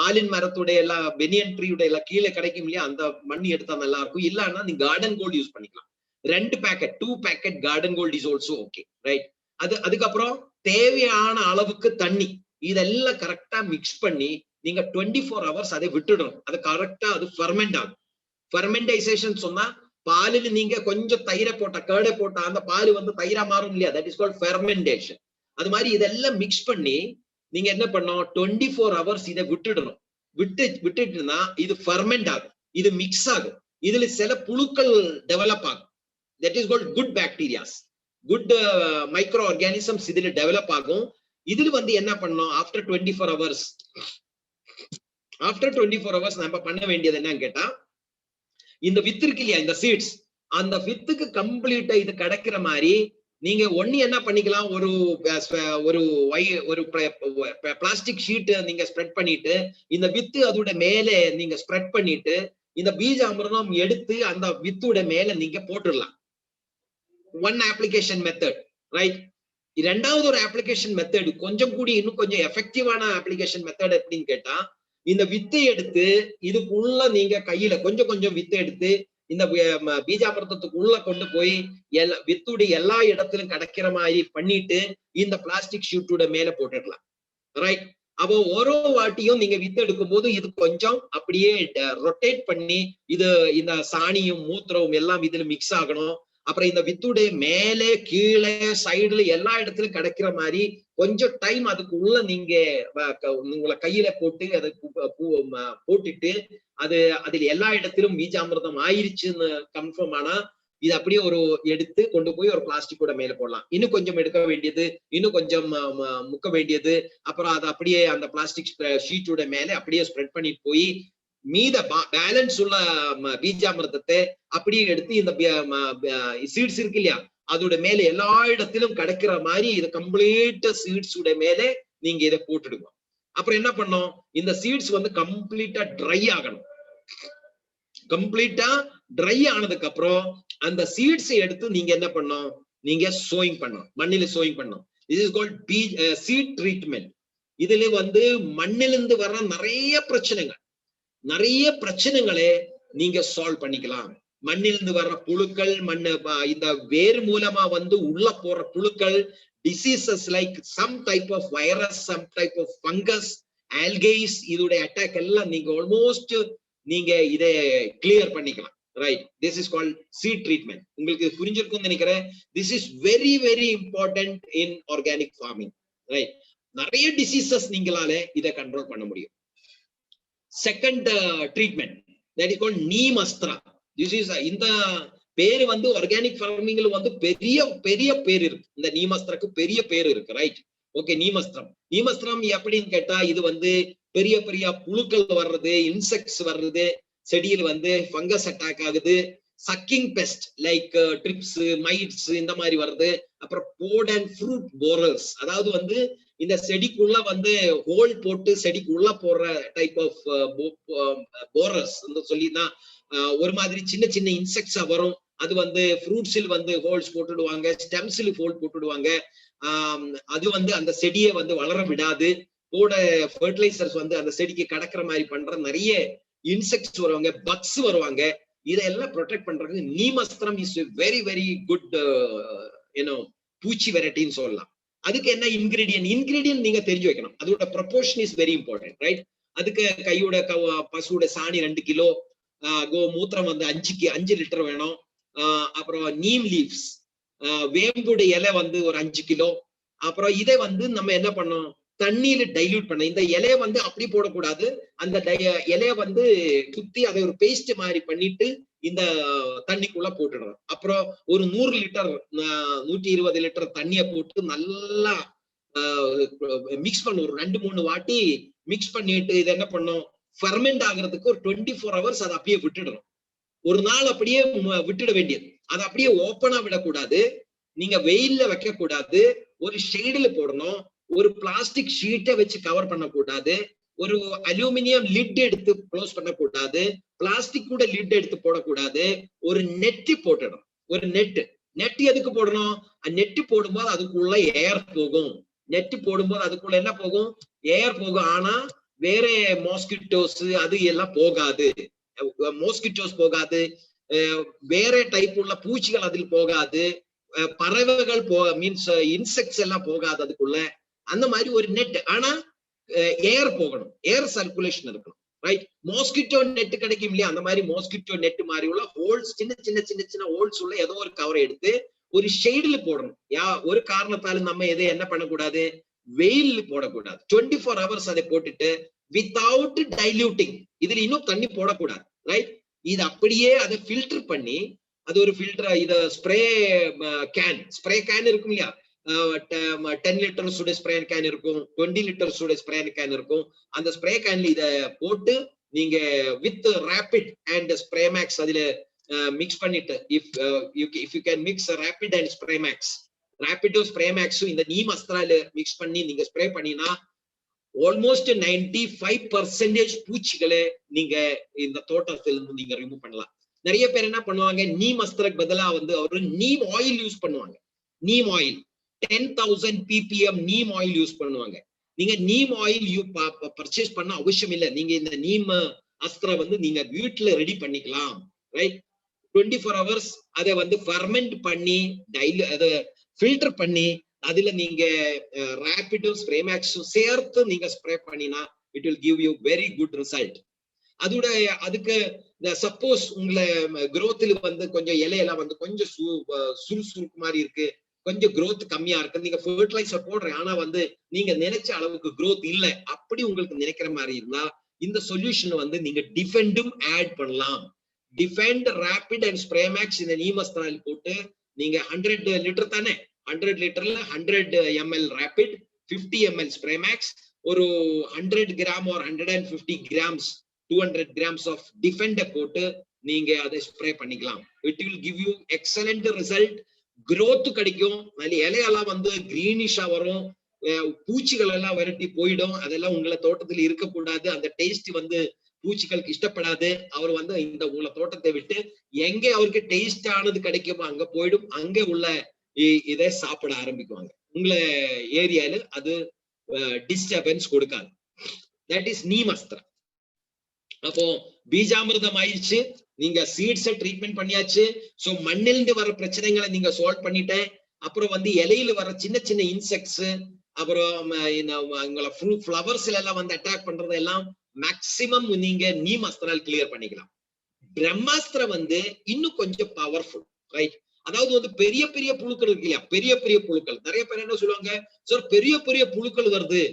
ஆலின் மரத்துடைய எல்லாம் பெனியன் ட்ரீயோட எல்லாம் கீழே கிடைக்கும் இல்லையா, அந்த மண்ணி எடுத்தா நல்லா இருக்கும். இல்லன்னா நீ கார்டன் கோல்டு யூஸ் பண்ணிக்கலாம். 2 packet garden gold is also okay, right? அதுக்கப்புறம் தேவையான அளவுக்கு தண்ணி, இதெல்லாம் கரெக்டா மிக்ஸ் பண்ணி நீங்க 24 hours அதை விட்டுடணும். அது கரெக்டா அது ஃபெர்மெண்ட் ஆகும். ஃபெர்மெண்டைசேஷன் சொன்னா பாலில் நீங்க கொஞ்சம் தயிரை போட்டா, கேடை போட்டா அந்த பால் வந்து தயிரா மாறும் இல்லையா, தட் இஸ் கால்ட் ஃபெர்மெண்டேஷன். அது மாதிரி இதெல்லாம் மிக்ஸ் பண்ணி நீங்க என்ன பண்ணணும், 24 hours இதை விட்டுடணும். விட்டுட்டுனா இது ஃபெர்மெண்ட் ஆகும், இது மிக்ஸ் ஆகும், இதுல சில புழுக்கள் டெவலப் ஆகும். That is called good bacterias, good micro organisms இதுல டெவலப் ஆகும். இதுல வந்து என்ன பண்ணணும், ஆஃப்டர் 24 hours நம்ம பண்ண வேண்டியது என்னன்னு கேட்டா, இந்த வித்து இருக்கு இல்லையா, இந்த சீட்ஸ், அந்த வித்துக்கு கம்ப்ளீட்டா இது கிடைக்கிற மாதிரி நீங்க ஒண்ணு என்ன பண்ணிக்கலாம், ஒரு பிளாஸ்டிக் ஷீட் நீங்க ஸ்ப்ரெட் பண்ணிட்டு இந்த வித்து அதோட மேலே நீங்க ஸ்ப்ரெட் பண்ணிட்டு இந்த பீஜ அமிர்தம் எடுத்து அந்த வித்தோட மேல நீங்க போட்டுடலாம். One application method, right? இரண்டாவது ஒரு அப்ளிகேஷன் மெத்தட் கொஞ்சம் கூடி இன்னும் கொஞ்சம் எஃபெக்டிவான அப்ளிகேஷன் மெத்தட் எப்படின்னு கேட்டா, இந்த வித்தை எடுத்து இதுக்குள்ள நீங்க கையில கொஞ்சம் வித்தை எடுத்து இந்த பீஜாமிர்தத்துக்கு உள்ள கொண்டு போய் வித்துடைய எல்லா இடத்திலும் கிடைக்கிற மாதிரி பண்ணிட்டு இந்த பிளாஸ்டிக் ஷீட்டோட மேல போட்டுடலாம், ரைட்? அப்போ ஓரோ வாட்டியும் நீங்க வித்து எடுக்கும் போது இது கொஞ்சம் அப்படியே ரொட்டேட் பண்ணி இது இந்த சாணியும் மூத்திரவும் எல்லாம் இதுல மிக்ஸ் ஆகணும். அப்புறம் இந்த வித்துடைய மேலே கீழே சைடுல எல்லா இடத்துலயும் கிடைக்கிற மாதிரி கொஞ்சம் டைம் அதுக்கு உள்ள நீங்க உங்களை கையில போட்டு அதை போட்டுட்டு அதுல எல்லா இடத்திலும் பீஜாமிர்தம் ஆயிருச்சுன்னு கன்ஃபார்ம் ஆனா இது அப்படியே ஒரு எடுத்து கொண்டு போய் ஒரு பிளாஸ்டிக்கோட மேல போடலாம். இன்னும் கொஞ்சம் எடுக்க வேண்டியது, இன்னும் கொஞ்சம் முக்க வேண்டியது, அப்புறம் அதை அப்படியே அந்த பிளாஸ்டிக் ஷீட்டோட மேல அப்படியே ஸ்ப்ரெட் பண்ணிட்டு போய் மீத பேலன்ஸ் உள்ள பீஜாமிர்தத்தை அப்படியே எடுத்து இந்த சீட்ஸ் இருக்கு இல்லையா அதோட மேல எல்லா இடத்திலும் கிடைக்கிற மாதிரி இது கம்ப்ளீட் சீட்ஸ் உடைய மேல நீங்க இதை போட்டுடுங்க. அப்புறம் என்ன பண்ணோம், இந்த சீட்ஸ் வந்து கம்ப்ளீட்டா ட்ரை ஆகணும். கம்ப்ளீட்டா ட்ரை ஆனதுக்கு அப்புறம் அந்த சீட்ஸை எடுத்து நீங்க என்ன பண்ணோம், நீங்க சோயிங் பண்ணணும், மண்ணில சோயிங் பண்ணணும். This is called seed treatment. இதுல வந்து மண்ணிலிருந்து வர்ற நிறைய பிரச்சனைகளை நீங்க சால்வ் பண்ணிக்கலாம். மண்ணிலிருந்து வர்ற புழுக்கள், இந்த வேர் மூலமா வந்து உள்ள போற புழுக்கள், diseases like some type of virus, some type of fungus, algae, இதோட அட்டாக் எல்லாம் நீங்க ஆல்மோஸ்ட் நீங்க இதை கிளியர் பண்ணிக்கலாம். Right, this is called seed treatment. உங்களுக்கு புரிஞ்சிருக்கும்னு நினைக்கிறேன். This is very very important in organic farming. Right, நிறைய டிசீசஸ் நீங்களால இதை கண்ட்ரோல் பண்ண முடியும். Second treatment that is called Neem Astra. This is இந்த பேரு வந்து ஆர்கானிக் ஃபார்மிங்ல வந்து பெரிய பேர் இருக்கு. இந்த நீமஸ்திரக்கு பெரிய பேர் இருக்கு. Right, okay. நீமஸ்திரம் எப்படின்னு கேட்டா இது வந்து பெரிய புழுக்கள் வர்றது, இன்செக்ட்ஸ் வர்றது, செடியில் வந்து ஃபங்கஸ் அட்டாக் ஆகுது, sucking pest like thrips, mites இந்த மாதிரி வருது. அப்புறம் போட் அண்ட் ஃப்ரூட் போரர்ஸ், அதாவது வந்து இந்த செடிக்குள்ள வந்து ஹோல் போட்டு செடிக்கு உள்ள போடுற டைப் ஆஃப் போரர்ஸ் சொல்லிதான் ஒரு மாதிரி சின்ன இன்செக்ட்ஸா வரும். அது வந்து ஃப்ரூட்ஸில் வந்து ஹோல்ஸ் போட்டுடுவாங்க, ஸ்டெம்ஸில் ஹோல் போட்டுடுவாங்க. அது வந்து அந்த செடியை வந்து வளர விடாது. போட ஃபர்டிலைசர்ஸ் வந்து அந்த செடிக்கு கடக்கிற மாதிரி பண்ற நிறைய இன்செக்ட்ஸ் வருவாங்க, பக்ஸ் வருவாங்க. இதெல்லாம் ப்ரொடெக்ட் பண்றது நீமஸ்திரம் இஸ் வெரி வெரி குட் பூச்சி வெரைட்டின்னு சொல்லலாம். அதுக்கு என்ன இன்கிரீடியன்ட் நீங்க தெரிஞ்சு வைக்கணும். அதோட proportion is very important. Right, அதுக்கு கையோட பசுவோட சாணி 2 கிலோ, மூத்திரம் வந்து 5 லிட்டர் வேணும். அப்புறம் நீம் லீவ்ஸ், வேம்புடைய இலை வந்து ஒரு 5 கிலோ. அப்புறம் இதை வந்து நம்ம என்ன பண்ணோம், தண்ணியில டைல்யூட் பண்ண. இந்த இலைய வந்து அப்படி போடக்கூடாது, அந்த இலைய வந்து குத்தி அதை ஒரு பேஸ்ட் மாதிரி பண்ணிட்டு இந்த தண்ணிக்குள்ள போட்டுடணும். அப்புறம் ஒரு 100 லிட்டர் 120 லிட்டர் தண்ணியை போட்டு நல்லா மிக்ஸ் பண்ண, ஒரு 2-3 வாட்டி மிக்ஸ் பண்ணிட்டு இது என்ன பண்ணும், ஃபெர்மெண்ட் ஆகிறதுக்கு ஒரு 24 ஹவர்ஸ் அதை அப்படியே விட்டுடணும். ஒரு நாள் அப்படியே விட்டுட வேண்டியது. அதை அப்படியே ஓப்பனா விடக்கூடாது, நீங்க வெயில்ல வைக்க கூடாது, ஒரு ஷேடுல போடணும். ஒரு பிளாஸ்டிக் ஷீட்டை வச்சு கவர் பண்ணக்கூடாது, ஒரு அலுமினியம் லிட் எடுத்து க்ளோஸ் பண்ணக்கூடாது, பிளாஸ்டிக் கூட லிட் எடுத்து போடக்கூடாது. ஒரு நெட் போட்டணும். ஒரு நெட் எதுக்கு போடணும், நெட் போடும்போது அதுக்குள்ள ஏர் போகும். நெட் போடும்போது அதுக்குள்ள என்ன போகும், ஏர் போகும். ஆனா வேற மாஸ்கிட்டோஸ் அது எல்லாம் போகாது. மோஸ்கிட்டோஸ் போகாது, வேற டைப் உள்ள பூச்சிகள் அதில் போகாது, பறவைகள் மீன்ஸ் இன்செக்ட்ஸ் எல்லாம் போகாது அதுக்குள்ள. அந்த மாதிரி ஒரு நெட். ஆனா ஏர் போகணும், ஏர் சர்க்குலேஷன் இருக்கணும். ரைட், மாஸ்கிட்டோ நெட் கிடைக்கும் இல்லையா, அந்த மாதிரி மாஸ்கிட்டோ நெட் மாதிரி உள்ள ஹோல்ஸ், சின்ன ஹோல்ஸ் உள்ள ஏதோ ஒரு கவரை எடுத்து ஒரு ஷேடுல போடணும். ஒரு காரணத்தால நம்ம எதை என்ன பண்ணக்கூடாது, வெயில் போடக்கூடாது. 24 ஹவர்ஸ் அதை போட்டுட்டு வித்தவுட் டைல்யூட்டிங், இதுல இன்னும் தண்ணி போடக்கூடாது. ரைட், இது அப்படியே அதை ஃபில்டர் பண்ணி, அது ஒரு ஃபில்டர், இத ஸ்ப்ரே கேன் இருக்கும் இல்லையா, 10 லிட்டர்ஸ் ஸ்ப்ரே கேன் இருக்கும், 20 லிட்டர்ஸ் ஸ்ப்ரே கேன் இருக்கும். அந்த ஸ்ப்ரே கேன்ல இத போட்டு நீங்க with rapid and spray max அதுல மிக்ஸ் பண்ணிட்டு, if you can mix rapid and spray max, ரேபிடும் ஸ்ப்ரே மேக்ஸும் இந்த நீம் அஸ்த்ரால மிக்ஸ் பண்ணி நீங்க ஸ்ப்ரே பண்ணினா ஆல்மோஸ்ட் 95% பூச்சிகளை நீங்க இந்த தோட்டத்திலிருந்து நீங்க ரிமூவ் பண்ணலாம். நிறைய பேர் என்ன பண்ணுவாங்க, நீம் அஸ்திரக்கு பதிலா வந்து அவரு நீம் ஆயில் யூஸ் பண்ணுவாங்க. Neem oil 10,000 ppm neem oil use பண்ணுவாங்க. நீங்க நீம் ஆயில் பர்ச்சேஸ் பண்ண அவசியம் இல்லை. நீங்க இந்த நீம் அஸ்திர வந்து நீங்க வீட்டுல ரெடி பண்ணிக்கலாம். ரைட், 24 ஹவர்ஸ் அதை வந்து ஃபெர்மெண்ட் பண்ணி அதை ஃபில்டர் பண்ணி அதுல நீங்க ரேபிடும் ஸ்ப்ரேமேக்ஸும் சேர்த்து நீங்க ஸ்ப்ரே பண்ணினா it will give you very good result. அதோட அதுக்கு சப்போஸ் உங்களை growthல வந்து கொஞ்சம் இலையெல்லாம் வந்து கொஞ்சம் சுறுசுறுப்பு மாதிரி இருக்கு, கொஞ்சம் growth கம்மியா இருக்கு, நீங்க ஃபெர்டிலைசர் போடுறேன் ஆனா வந்து நீங்க நினைச்ச அளவுக்கு growth இல்ல, அப்படி உங்களுக்கு நினைக்கிற மாதிரி இருந்தா இந்த சொல்யூஷன் வந்து நீங்க டிஃபெண்டும் ஆட் பண்ணலாம். டிஃபெண்ட் ரேபிட் அண்ட் ஸ்ப்ரேமேக்ஸ் இந்த நீமஸ்தானில் போட்டு நீங்க 100 லிட்டர் தானே, 100 லிட்டர்ல 100 ml ரேபிட், 50 ml ஸ்ப்ரேமேக்ஸ், ஒரு 100 gram or 150 grams 200 grams of defender போட்டு நீங்க அதை ஸ்ப்ரே பண்ணிக்கலாம். It will give you excellent result. growth கிடைக்கும், இலையெல்லாம் வந்து கிரீனிஷா வரும், பூச்சிகள் எல்லாம் விரட்டி போயிடும், அதெல்லாம் உங்களை தோட்டத்தில் இருக்கக்கூடாது, அந்த டேஸ்ட் வந்து பூச்சிகளுக்கு இஷ்டப்படாது. அவர் வந்து இந்த உங்களை தோட்டத்தை விட்டு எங்க அவருக்கு டேஸ்ட் ஆனது கிடைக்குமோ அங்க போயிடும், அங்க உள்ள இதை சாப்பிட ஆரம்பிக்குவாங்க. உங்களை ஏரியால அது டிஸ்டர்பன்ஸ் கொடுக்காது. That is Neemastram. அப்போ பீஜாமிர்தம் ஆயிடுச்சு, நீங்க சீட்ஸை ட்ரீட்மெண்ட் பண்ணியாச்சு. சோ மண்ணிலிருந்து வர பிரச்சனைகளை நீங்க சால்வ் பண்ணிட்டேன். அப்புறம் வந்து இலையில வர சின்ன சின்ன இன்செக்ட்ஸ், அப்புறம் உங்களை ஃபிளவர்ஸ்ல எல்லாம் வந்து அட்டாக் பண்றது எல்லாம் மேக்சிமம் நீங்க நீமஸ்திரால் கிளியர் பண்ணிக்கலாம். பிரம்மாஸ்திரம் வந்து இன்னும் கொஞ்சம் பவர்ஃபுல், ரைட்? அதாவது வந்து பெரிய பெரிய புழுக்கள் இருக்கு இல்லையா, பெரிய பெரிய புழுக்கள், நிறைய பேர் என்ன சொல்லுவாங்க, சார் பெரிய பெரிய புழுக்கள் வருது,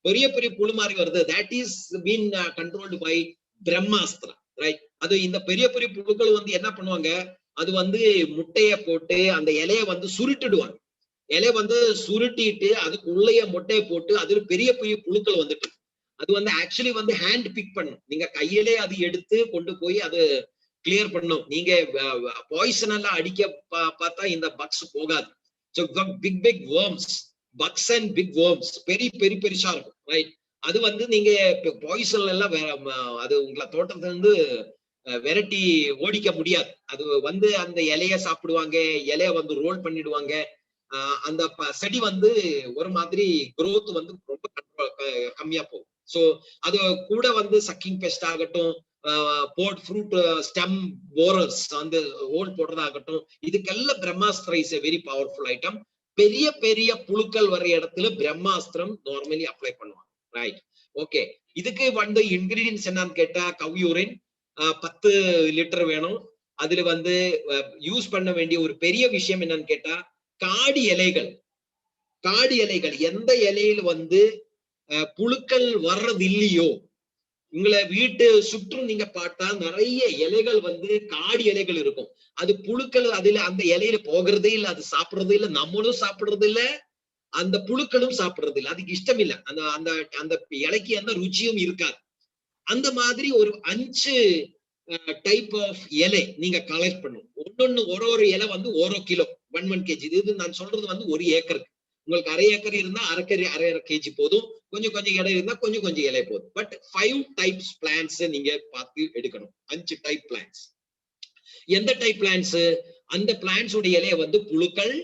பெரிய பெரிய புழு மாதிரி வருது, that is been controlled by Brahmastram, right? அது இந்த பெரிய பெரிய புழுக்கள் வந்து என்ன பண்ணுவாங்க, அது வந்து முட்டைய போட்டு அந்த இலைய வந்து சுருட்டிடுவாங்க, இலைய வந்து சுருட்டிட்டு அதுக்கு உள்ளேயே முட்டையை போட்டு அதுல பெரிய பெரிய புழுக்கள் வந்துட்டு அது வந்து ஆக்சுவலி வந்து ஹேண்ட் பிக் பண்ணும், நீங்க கையிலே அது எடுத்து கொண்டு போய் அது கிளியர் பண்ணும். நீங்க பாய்சன் எல்லாம் அடிக்க பார்த்தா இந்த பக்ஸ் போகாது. So big big worms, bugs and big worms, பெரிய பெரிய பெருசா இருக்கும், ரைட்? அது வந்து நீங்க பாய்சன் எல்லாம் அது உங்களை தோட்டத்துல இருந்து விரட்டி ஓடிக்க முடியாது. அது வந்து அந்த இலைய சாப்பிடுவாங்க, இலைய வந்து ரோல் பண்ணிடுவாங்க, அந்த செடி வந்து ஒரு மாதிரி growth வந்து ரொம்ப கம்மியா போகும். சோ அது கூட வந்து சக்கிங் பெஸ்ட் ஆகட்டும், போர்ட் ஃப்ரூட் ஸ்டெம் போரர்ஸ் அந்த ஹோல் போடுறதாகட்டும், இதுக்கெல்லாம் Brahmastram is a very powerful item. பெரிய பெரிய புழுக்கள் வர இடத்துல பிரம்மாஸ்திரம் நார்மலி அப்ளை பண்ணுவாங்க, ரைட்? ஓகே, இதுக்கு வந்து இன்கிரீடியன்ஸ் என்னன்னு கேட்டா கவ்யூரின் 10 லிட்டர் வேணும். அதுல வந்து யூஸ் பண்ண வேண்டிய ஒரு பெரிய விஷயம் என்னன்னு கேட்டா காடி இலைகள். காடி இலைகள் எந்த இலையில வந்து புழுக்கள் வர்றது இல்லையோ, உங்களை வீட்டு சுற்றும் நீங்க பார்த்தா நிறைய இலைகள் வந்து காடி இலைகள் இருக்கும், அது புழுக்கள் அதுல அந்த இலையில போகிறதே இல்லை, அது சாப்பிடுறதே இல்லை, நம்மளும் சாப்பிடுறது இல்லை, அந்த புழுக்களும் சாப்பிடுறது இல்லை, அதுக்கு இஷ்டம் இல்லை, அந்த அந்த அந்த இலைக்கு எந்த ருச்சியும் இருக்காது. அந்த மாதிரி ஒரு 5 டைப் ஆஃப் இலை நீங்க கலெக்ட் பண்ணும். ஒன்னொன்னு ஒரு இலை வந்து 1 கிலோ 1 kg. இது நான் சொல்றது வந்து 1 ஏக்கருக்கு. உங்களுக்கு அரை ஏக்கர் இருந்தா அரை கேஜி போதும், கொஞ்சம் கொஞ்சம் இலை இருந்தா கொஞ்சம் கொஞ்சம் இலை போதும். பட் 5 டைப்ஸ் பிளான்ட்ஸ் நீங்க பார்த்து எடுக்கணும். 5 டைப் பிளான்ட்ஸ். எந்த டைப் பிளான்ட்ஸ்? அந்த பிளான்ட்ஸ் உடைய இலைய வந்து புழுக்கள்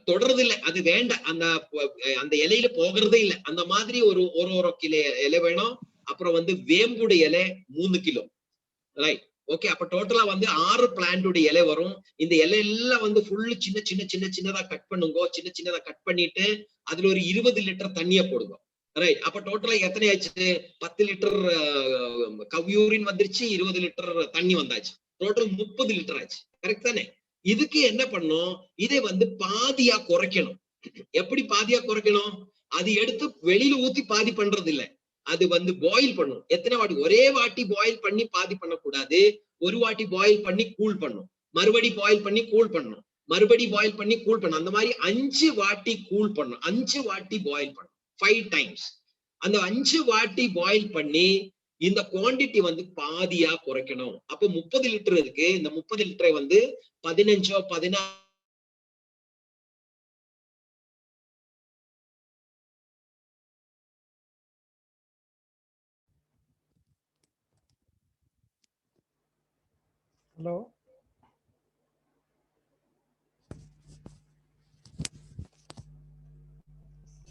தொடர்றது இல்லை, அது வேண்டாம், அந்த அந்த இலையில போகிறதே இல்லை, அந்த மாதிரி ஒரு கிலோ இலை வேணும். அப்புறம் வந்து வேம்புடைய இலை 3 கிலோ, ரைட்? ஓகே, அப்ப டோட்டலா வந்து 6 பிளான்டோட இலை வரும். இந்த இலை எல்லாம் வந்து ஃபுல்லு சின்ன சின்ன சின்ன சின்னதா கட் பண்ணுங்க. சின்ன சின்னதா கட் பண்ணிட்டு அதுல ஒரு 20 லிட்டர் தண்ணிய போடுங்க, ரைட்? அப்ப டோட்டலா எத்தனை ஆச்சு? 10 லிட்டர் கவ்யூரின் வந்துருச்சு, 20 லிட்டர் தண்ணி வந்தாச்சு, டோட்டல் 30 லிட்டர் ஆச்சு, கரெக்ட் தானே? இதுக்கு என்ன பண்ணும், இதை வந்து பாதியா குறைக்கணும். எப்படி பாதியா குறைக்கணும்? அது எடுத்து வெளியில ஊத்தி பாதி பண்றது இல்ல, அது வந்து பாயில் பண்ணும். எத்தனை வாட்டி? ஒரே வாட்டி பாயில் பண்ணி பாதி பண்ணக்கூடாது, ஒரு வாட்டி பாயில் பண்ணி கூல் பண்ணும், மறுபடி பாயில் பண்ணி கூல் பண்ணும், மறுபடி பாயில் பண்ணி கூல் பண்ணும், அந்த மாதிரி 5 வாட்டி கூல் பண்ணும், 5 வாட்டி பாயில் பண்ணும், 5 டைம்ஸ். அந்த 5 வாட்டி பாயில் பண்ணி இந்த குவாண்டிட்டி வந்து பாதியா குறைக்கணும். அப்ப 30 லிட்டர் இருக்கு, இந்த 30 லிட்டரை வந்து 15 16 ஹலோ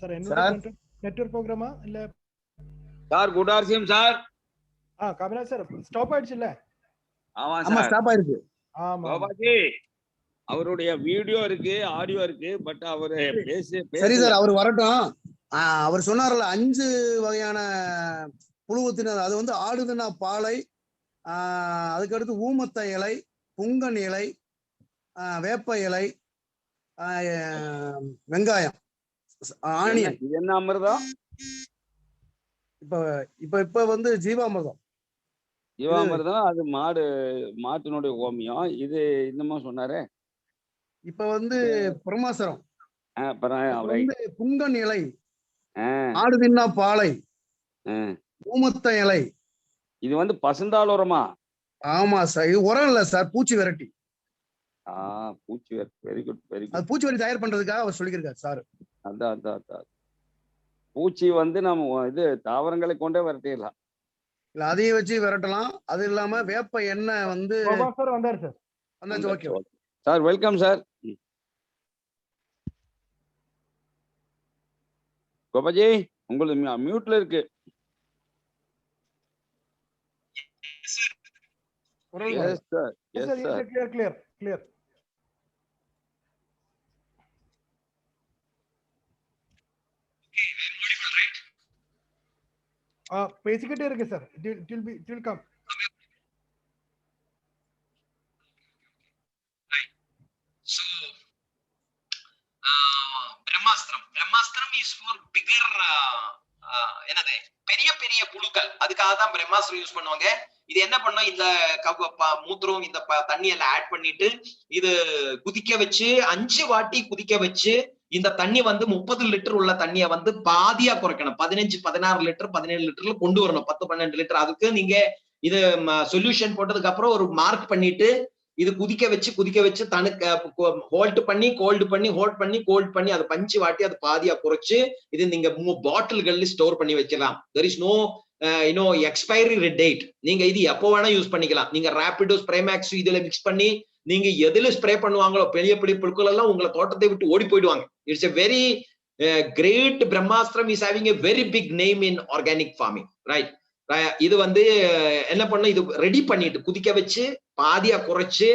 சார், என்னோட நெட்வொர்க் ப்ரோக்ராமா இல்ல sir? Good RCM sir. Kamala sir, stop ஆயிடுச்சு இல்ல? ஆமா சார், ஸ்டாப் ஆயிருக்கு. ஆமா பாபாஜி அவருடைய வீடியோ இருக்கு, ஆடியோ இருக்கு, பட் அவரு சரி பேசல. சார், அவர் வரட்டும். அவர் சொன்னார்ல 5 வகையான புழுவத்தினர். அது வந்து ஆடுதுன்னா பாலை, அதுக்கடுத்து ஊமத்த இலை, புங்கன் இலை, வேப்ப இலை, வெங்காயம், ஆனியன். இது என்ன அமிர்தம்? இப்ப இப்ப இப்ப வந்து ஜீவாமிர்தம். ஜீவாமிர்தம் அது மாட்டினுடைய கோமியம். இது என்னமோ சொன்னாரு. இப்ப வந்து பிரமாசரம். அப்புறம் வந்து புங்கன் இலை, ஆடுதின்னா பாலை, ஊமத்த இலை. இது வந்து பசுந்தாள் உரமா? ஆமா சார், இது உரம் இல்ல சார், பூச்சி விரட்டி. பூச்சி வெரி குட் வெரி குட். அது பூச்சி விரட்டி தயார் பண்றதுக்காக அவர் சொல்லியிருக்காரு சார். அதான் பூச்சி வந்து நம்ம இது தாவரங்களை கொண்டே விரட்டிடலாம். இல்ல அதையும் வச்சு விரட்டலாம். அது இல்லாம வேப்ப எண்ணெய் வந்து சார் வந்தாரு சார். வந்தாச்சு. Okay sir, welcome sir. Gopaji, உங்களுக்கு மியூட்ல இருக்கு. Yes sir, yes sir. Clear. பேசிக்கிட்டே இருக்கு sir. It will come. So Brahmastram is for bigger என்னது பெரிய பெரிய புழுக்கள். அதுக்காக தான் பிரம்மாஸ்திரம் யூஸ் பண்ணுவாங்க. இது என்ன பண்ணும், இந்த மூத்திரம் இந்த தண்ணி எல்லாம் ஆட் பண்ணிட்டு இது குதிக்க வச்சு 5 வாட்டி குதிக்க வச்சு இந்த தண்ணி வந்து 30 லிட்டர் உள்ள தண்ணியை வந்து பாதியா குறைக்கணும். 15, 16 லிட்டர் 17 லிட்டர்ல கொண்டு வரணும். 10, 12 லிட்டர். அதுக்கு நீங்க இது சொல்யூஷன் போட்டதுக்கு அப்புறம் ஒரு மார்க் பண்ணிட்டு இது குதிக்க வச்சு ஹோல்ட் பண்ணி கோல்டு பண்ணி அதை 5 வாட்டி அது பாதியா குறைச்சு இது நீங்க பாட்டில்கள்ல ஸ்டோர் பண்ணி வச்சிடலாம். there is no expiry date. நீங்க இது எப்போ வேணா யூஸ் பண்ணிக்கலாம். நீங்க ராபிடோ ஸ்ப்ரேமேக்ஸ் இதுல மிக்ஸ் பண்ணி நீங்க எதுல ஸ்ப்ரே பண்ணுவாங்களோ பெரிய பெரிய புழுக்கள் எல்லாம் உங்களை தோட்டத்தை விட்டு ஓடி போயிடுவாங்க. It's a very great Brahmastra is having a very big name in organic farming, right? இது வந்து என்ன பண்ண, இது ரெடி பண்ணிட்டு குதிக்க வச்சு பாதியா குறைச்சு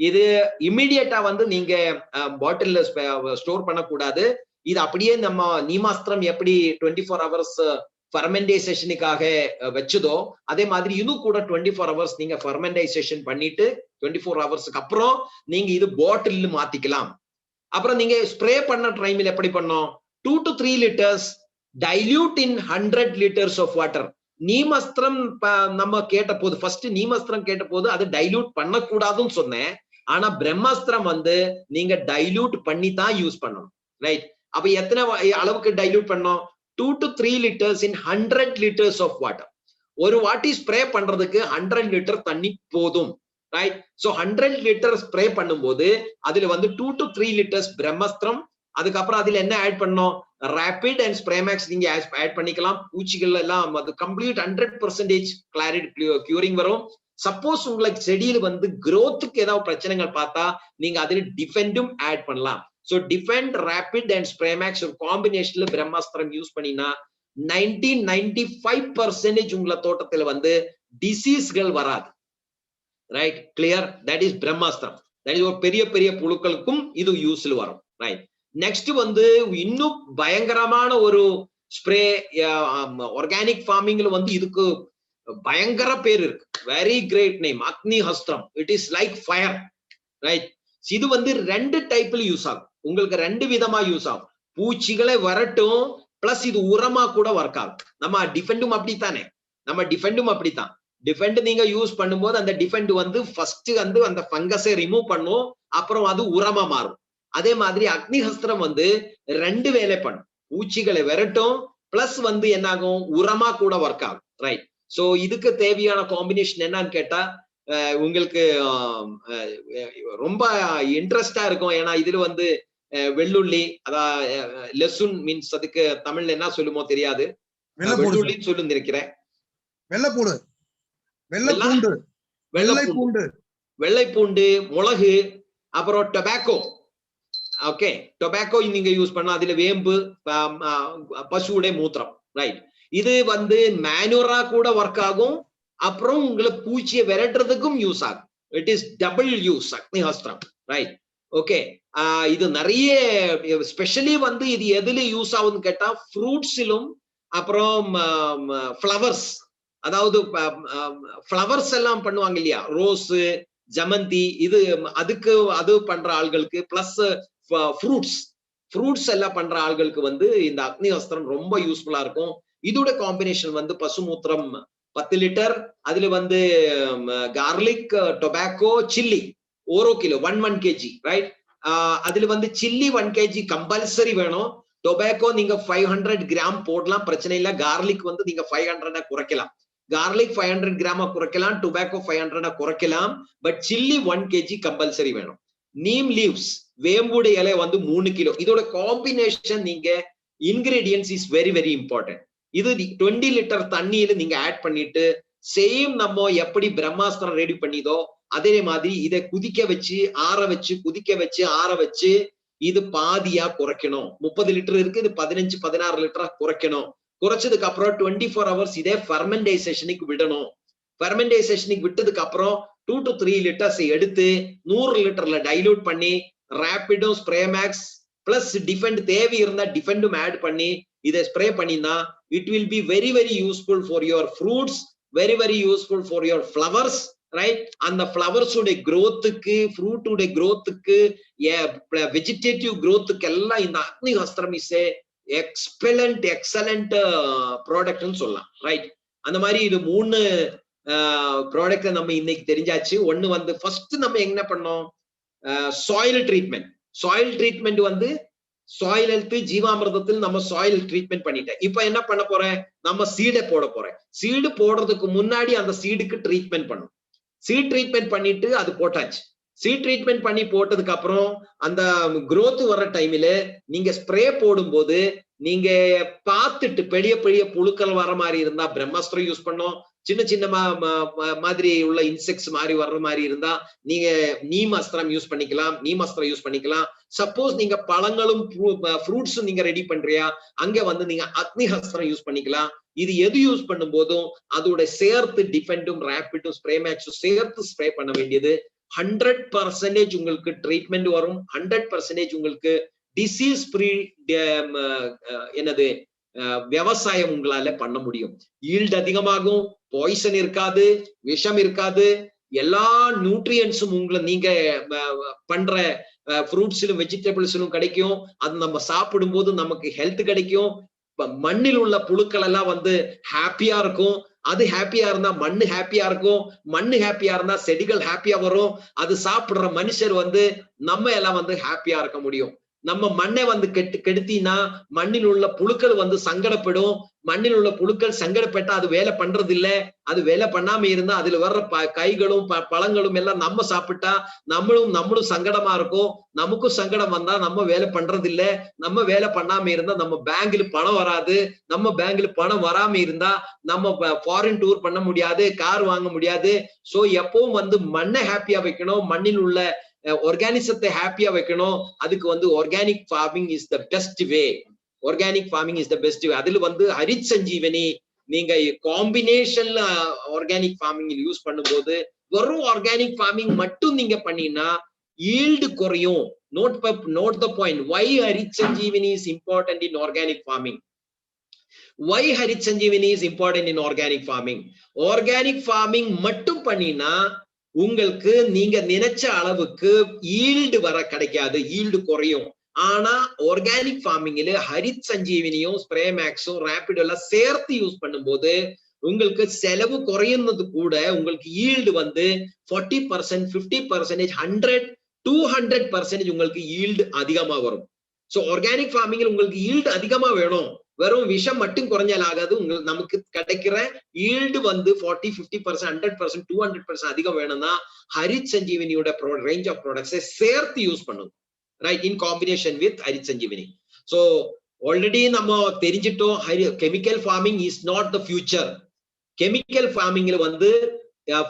இது இமிடியேட்டா வந்து நீங்க பாட்டில்ல ஸ்டோர் பண்ணக்கூடாது. இது அப்படியே நம்ம நீமாஸ்திரம் எப்படி 24 ஹவர்ஸ் ஃபெர்மெண்டைசேஷனுக்காக வச்சதோ அதே மாதிரி இன்னும் கூட 24 ஹவர்ஸ் நீங்க ஃபெர்மெண்டைசேஷன் பண்ணிட்டு 24 ஹவர்ஸ்க்கு அப்புறம் நீங்க இது பாட்டில் மாத்திக்கலாம். அப்புறம் நீங்க ஸ்ப்ரே பண்ண டைம்ல எப்படி பண்ணோம், 2 to 3 liters dilute in 100 liters of water. நீமஸ்திரம் நம்ம கேட்ட போது ஃபர்ஸ்ட் நீமஸ்திரம் கேட்ட போது அது டைல்யூட் பண்ணக்கூடாதுன்னு சொன்னேன். ஆனா பிரம்மாஸ்திரம் வந்து நீங்க டைல்யூட் பண்ணி தான் யூஸ் பண்ணணும், ரைட்? அப்ப எத்தனை அளவுக்கு டைல்யூட் பண்ணோம், 2 to 3 liters in 100 liters of water. ஒரு வாட்டி ஸ்ப்ரே பண்றதுக்கு 100 லிட்டர் தண்ணி போதும், ரைட்? சோ 100 லிட்டர் ஸ்ப்ரே பண்ணும்போது அதுல வந்து 2 to 3 liters பிரம்மாஸ்திரம், அதுக்கப்புறம் அதுல என்ன ஆட் பண்ணோம், ராபிட் அண்ட் ஸ்ப்ரேமேக்ஸ் நீங்க ஆட் பண்ணிக்கலாம். பூச்சிகள் எல்லாம் அது கம்ப்ளீட் 100% கிளாரிட்டி கியூரிங் வரும். சப்போஸ் உங்களுக்கு செடியில வந்து growthக்கு ஏதாவது பிரச்சனைகள் பார்த்தா நீங்க அதுல டிஃபெண்டும் ஆட் பண்ணலாம். சோ டிஃபெண்ட், ராபிட் அண்ட் ஸ்ப்ரேமேக்ஸ் ஒரு காம்பினேஷன்ல பிரம்மாஸ்திரம் யூஸ் பண்ணினா 95% உங்கள தோட்டத்துல வந்து டிசீஸ்கள் வராது, right? Clear? That is Brahmastram. That is ஒரு பெரிய பெரிய புழுக்களுக்கும் இது யூஸ்ல வரும், ரைட்? நெக்ஸ்ட் வந்து இன்னும் பயங்கரமான ஒரு ஸ்ப்ரே ஆர்கானிக் ஃபார்மிங்ல வந்து இதுக்கு பயங்கர பேர் இருக்கு. Very great name, Agni Hastram. It is like fire, right? இது வந்து 2 டைப்ல யூஸ் ஆகும். உங்களுக்கு 2 விதமா யூஸ் ஆகும். பூச்சிகளை வரட்டும், பிளஸ் இது உரமா கூட ஒர்க் ஆகும். நம்ம டிஃபெண்டும் அப்படித்தானே, அப்படித்தான். டிஃபெண்ட் நீங்க யூஸ் பண்ணும்போது அந்த டிஃபெண்ட் வந்து ஃபர்ஸ்ட் வந்து அந்த ஃபங்கஸை ரிமூவ் பண்ணும், அப்புறம் அது உரமா மாறும். அதே மாதிரி அக்னிஹஸ்திரம் வந்து 2 வேலை பண்ணும். பூச்சிகளை விரட்டும், பிளஸ் வந்து என்ன ஆகும், உரமா கூட ஒர்க் ஆகும், ரைட்? சோ இதுக்கு தேவையான காம்பினேஷன் என்னன்னு கேட்டா உங்களுக்கு ரொம்ப இன்ட்ரெஸ்டா இருக்கும். ஏன்னா இதுல வந்து வெள்ளுள்ளி, அதாவது லெசுன் மீன்ஸ் அதுக்கு தமிழ்ல என்ன சொல்லுமோ தெரியாது, வெள்ளுள்ளின்னு சொல்லு நினைக்கிறேன். வெள்ளைப்பூண்டு, மிளகு, அப்புறம் டொபாக்கோ. ஓகே, டொபாக்கோ நீங்க யூஸ் பண்ணா அதுல வேம்பு, பசுவுடைய மூத்திரம், ரைட்? இது வந்து மேனுரா கூட ஒர்க் ஆகும், அப்புறம் உங்களுக்கு பூச்சியை விரட்டுறதுக்கும் யூஸ் ஆகும். It is double use Agnihastram, right? Okay, இது நிறைய ஸ்பெஷலி வந்து இது எதுல யூஸ் ஆகுதுன்னு கேட்டா ஃப்ரூட்ஸிலும் அப்புறம் ஃப்ளவர்ஸ், அதாவது ஃப்ளவர்ஸ் எல்லாம் பண்ணுவாங்க இல்லையா, ரோஸ், ஜமந்தி, இது அதுக்கு அது பண்ற ஆள்களுக்கு பிளஸ் ஃப்ரூட்ஸ் எல்லாம் பண்ற ஆள்களுக்கு வந்து இந்த அக்னி அஸ்திரம் ரொம்ப யூஸ்ஃபுல்லா இருக்கும். இதோட காம்பினேஷன் வந்து பசுமூத்திரம் 10 லிட்டர், அதுல வந்து garlic, tobacco, chilli 1 kilo 1 kg, right? அதுல வந்து சில்லி 1 kg கம்பல்சரி வேணும். டொபாக்கோ நீங்க 500 கிராம் போடலாம், பிரச்சனை இல்ல. கார்லிக் வந்து நீங்க 500 குறைக்கலாம். கார்லிக் 500 கிராம குறைக்கலாம், டொபாக்கோ 500 குறைக்கலாம். பட் சில்லி 1 kg கம்பல்சரி வேணும். நீம் லீவ்ஸ், வேம்புட இலை வந்து 3 கிலோ. இதோட காம்பினேஷன் நீங்க ingredients is very very important. இது 20 லிட்டர் தண்ணியில நீங்க ஆட் பண்ணிட்டு சேம் நம்ம எப்படி பிரம்மாஸ்திரம் ரெடி பண்ணிதோ அதே மாதிரி இதை குதிக்க வச்சு ஆற வச்சு குதிக்க வச்சு ஆற வச்சு இது பாதியா குறைக்கணும். 30 லிட்டர் இருக்கு, இது 15-16 லிட்டரா குறைக்கணும். குறைச்சதுக்கு அப்புறம் 24 ஹவர்ஸ் இதே ஃபெர்மெண்டேஷனுக்கு விடணும். ஃபெர்மெண்டேஷனுக்கு விட்டதுக்கு அப்புறம் 2 to 3 லிட்டர்ஸ் எடுத்து 100 லிட்டர்ல டைலூட் பண்ணி ராபிடோ, ஸ்ப்ரேமேக்ஸ் பிளஸ் டிஃபெண்ட் தேவை இருந்தா டிஃபெண்டும் ஆட் பண்ணி இதை ஸ்ப்ரே பண்ணினா it will be very very useful for your fruits, very very useful for your flowers, right? அந்த ஃப்ளவர்ஸ் உடைய growthக்கு, ஃப்ரூட் உடைய growthக்கு, வெஜிடேட்டிவ் growthக்கு எல்லாம் இந்த அக்னி அஸ்திரம் இஸ் எக்ஸலண்ட் ப்ராடக்ட்னு சொல்லலாம், ரைட்? அந்த மாதிரி இது 3 ப்ராடக்ட் நம்ம இன்னைக்கு தெரிஞ்சாச்சு. ஒண்ணு வந்து ஃபர்ஸ்ட் நம்ம என்ன பண்ணோம், சாயில் ட்ரீட்மெண்ட். சாயில் ட்ரீட்மெண்ட் வந்து சாயில் ஹெல்த், ஜீவாமிர்தத்தில் நம்ம சாயில் ட்ரீட்மெண்ட் பண்ணிட்டேன். இப்ப என்ன பண்ண போறேன், நம்ம சீடை போட போறேன். சீடு போடுறதுக்கு முன்னாடி அந்த சீடுக்கு ட்ரீட்மெண்ட் பண்ணும். சீட் ட்ரீட்மெண்ட் பண்ணிட்டு அது போட்டாச்சு. சீட் ட்ரீட்மெண்ட் பண்ணி போட்டதுக்கு அப்புறம் அந்த growth வர்ற டைம்ல நீங்க ஸ்ப்ரே போடும்போது நீங்க பார்த்துட்டு பெரிய பெரிய புழுக்கள் வர மாதிரி இருந்தா பிரம்மாஸ்திரம் யூஸ் பண்ணோம். சின்ன சின்ன மாதிரி உள்ள இன்செக்ட்ஸ் மாதிரி வர்ற மாதிரி இருந்தா நீங்க நீம் அஸ்திரம் யூஸ் பண்ணிக்கலாம், நீம் அஸ்திரம் யூஸ் பண்ணிக்கலாம். சப்போஸ் நீங்க பழங்களும் ஃப்ரூட்ஸும் நீங்க ரெடி பண்றியா, அங்க வந்து நீங்க அக்னி அஸ்திரம் யூஸ் பண்ணிக்கலாம். இது எது யூஸ் பண்ணும் போதும் அதோட சேர்த்து டிஃபெண்டும் ரேபிடும் ஸ்ப்ரேமேக்ஸும் சேர்த்து ஸ்ப்ரே பண்ண வேண்டியது. 100% உங்களுக்கு ட்ரீட்மெண்ட் வரும். 100% உங்களுக்கு டிசீஸ் ஃப்ரீ என்னது விவசாயம் உங்களால பண்ண முடியும். ஈல்டு அதிகமாகும், பாய்சன் இருக்காது, விஷம் இருக்காது, எல்லா நியூட்ரியன்ஸும் உங்களை நீங்க பண்ற ஃப்ரூட்ஸிலும் வெஜிடபிள்ஸிலும் கிடைக்கும். அது நம்ம சாப்பிடும் போது நமக்கு ஹெல்த் கிடைக்கும். மண்ணில் உள்ள புழுக்கள் எல்லாம் வந்து ஹாப்பியா இருக்கும். அது ஹாப்பியா இருந்தா மண்ணு ஹாப்பியா இருக்கும். மண்ணு ஹாப்பியா இருந்தா செடிகள் ஹாப்பியா வரும். அது சாப்பிடுற மனுஷர் வந்து நம்ம எல்லாம் வந்து ஹாப்பியா இருக்க முடியும். நம்ம மண்ணை வந்து கெடுத்தினா மண்ணில் உள்ள புழுக்கள் வந்து சங்கடப்படும். மண்ணில் உள்ள புழுக்கள் சங்கடப்பட்டா அது வேலை பண்றது இல்ல. அது வேலை பண்ணாம இருந்தா அதுல வர்ற காய்களும் பழங்களும் எல்லாம் நம்ம சாப்பிட்டா நம்மளும் சங்கடமா இருக்கும். நமக்கும் சங்கடம் வந்தா நம்ம வேலை பண்றது இல்ல. நம்ம வேலை பண்ணாம இருந்தா நம்ம பேங்க்ல பணம் வராது. நம்ம பேங்க்ல பணம் வராம இருந்தா நம்ம ஃபாரின் டூர் பண்ண முடியாது, கார் வாங்க முடியாது. சோ எப்பவும் வந்து மண்ணை ஹாப்பியா வைக்கணும், மண்ணில் உள்ள ஆர்கானிசத்தை ஹாப்பியா வைக்கணும். அதுக்கு வந்து organic farming is the best way. Organic farming is the best way. அதுல வந்து ஹரித் சஞ்சீவனி நீங்க காம்பினேஷன்ல ஆர்கானிக் ஃபார்மிங் யூஸ் பண்ணும்போது வெறும் ஆர்கானிக் ஃபார்மிங் மட்டும் நீங்க பண்ணீங்கன்னா ஈல்டு குறையும். Note the point. Why Harit Sanjeevani is important in organic farming. Why Harit Sanjeevani is important in organic farming? Organic farming மட்டும் பண்ணினா உங்களுக்கு நீங்க நினைச்ச அளவுக்கு ஈல்டு வர கிடைக்காது, ஈல்டு குறையும். ஆனா ஆர்கானிக் ஃபார்மிங்ல ஹரித் சஞ்சீவனியும் ஸ்ப்ரேமேக்ஸும் ரேபிடோ எல்லாம் சேர்த்து யூஸ் பண்ணும்போது உங்களுக்கு செலவு குறையுന്നത് கூட உங்களுக்கு ஈல்டு வந்து 40%, 50%, 100-200% உங்களுக்கு ஈல்டு அதிகமா வரும். சோ ஆர்கானிக் ஃபார்மிங்ல உங்களுக்கு ஈல்டு அதிகமா வேணும், வெறும் விஷம் மட்டும் குறைஞ்சால் ஆகாது. உங்களுக்கு நமக்கு கிடைக்கிற ஈல்டு வந்து 40-50%, 100%, 200% அதிகம் வேணும்னா ஹரித் சஞ்சீவனியோட ரேஞ்ச் ஆஃப் ப்ராடக்ட்ஸை சேர்த்து யூஸ் பண்ணுங்க, right? In combination with Harith Sanjeevani. So already நம்ம தெரிஞ்சிட்டோம், chemical farming is not the future. Chemical ஃபார்மிங்ல வந்து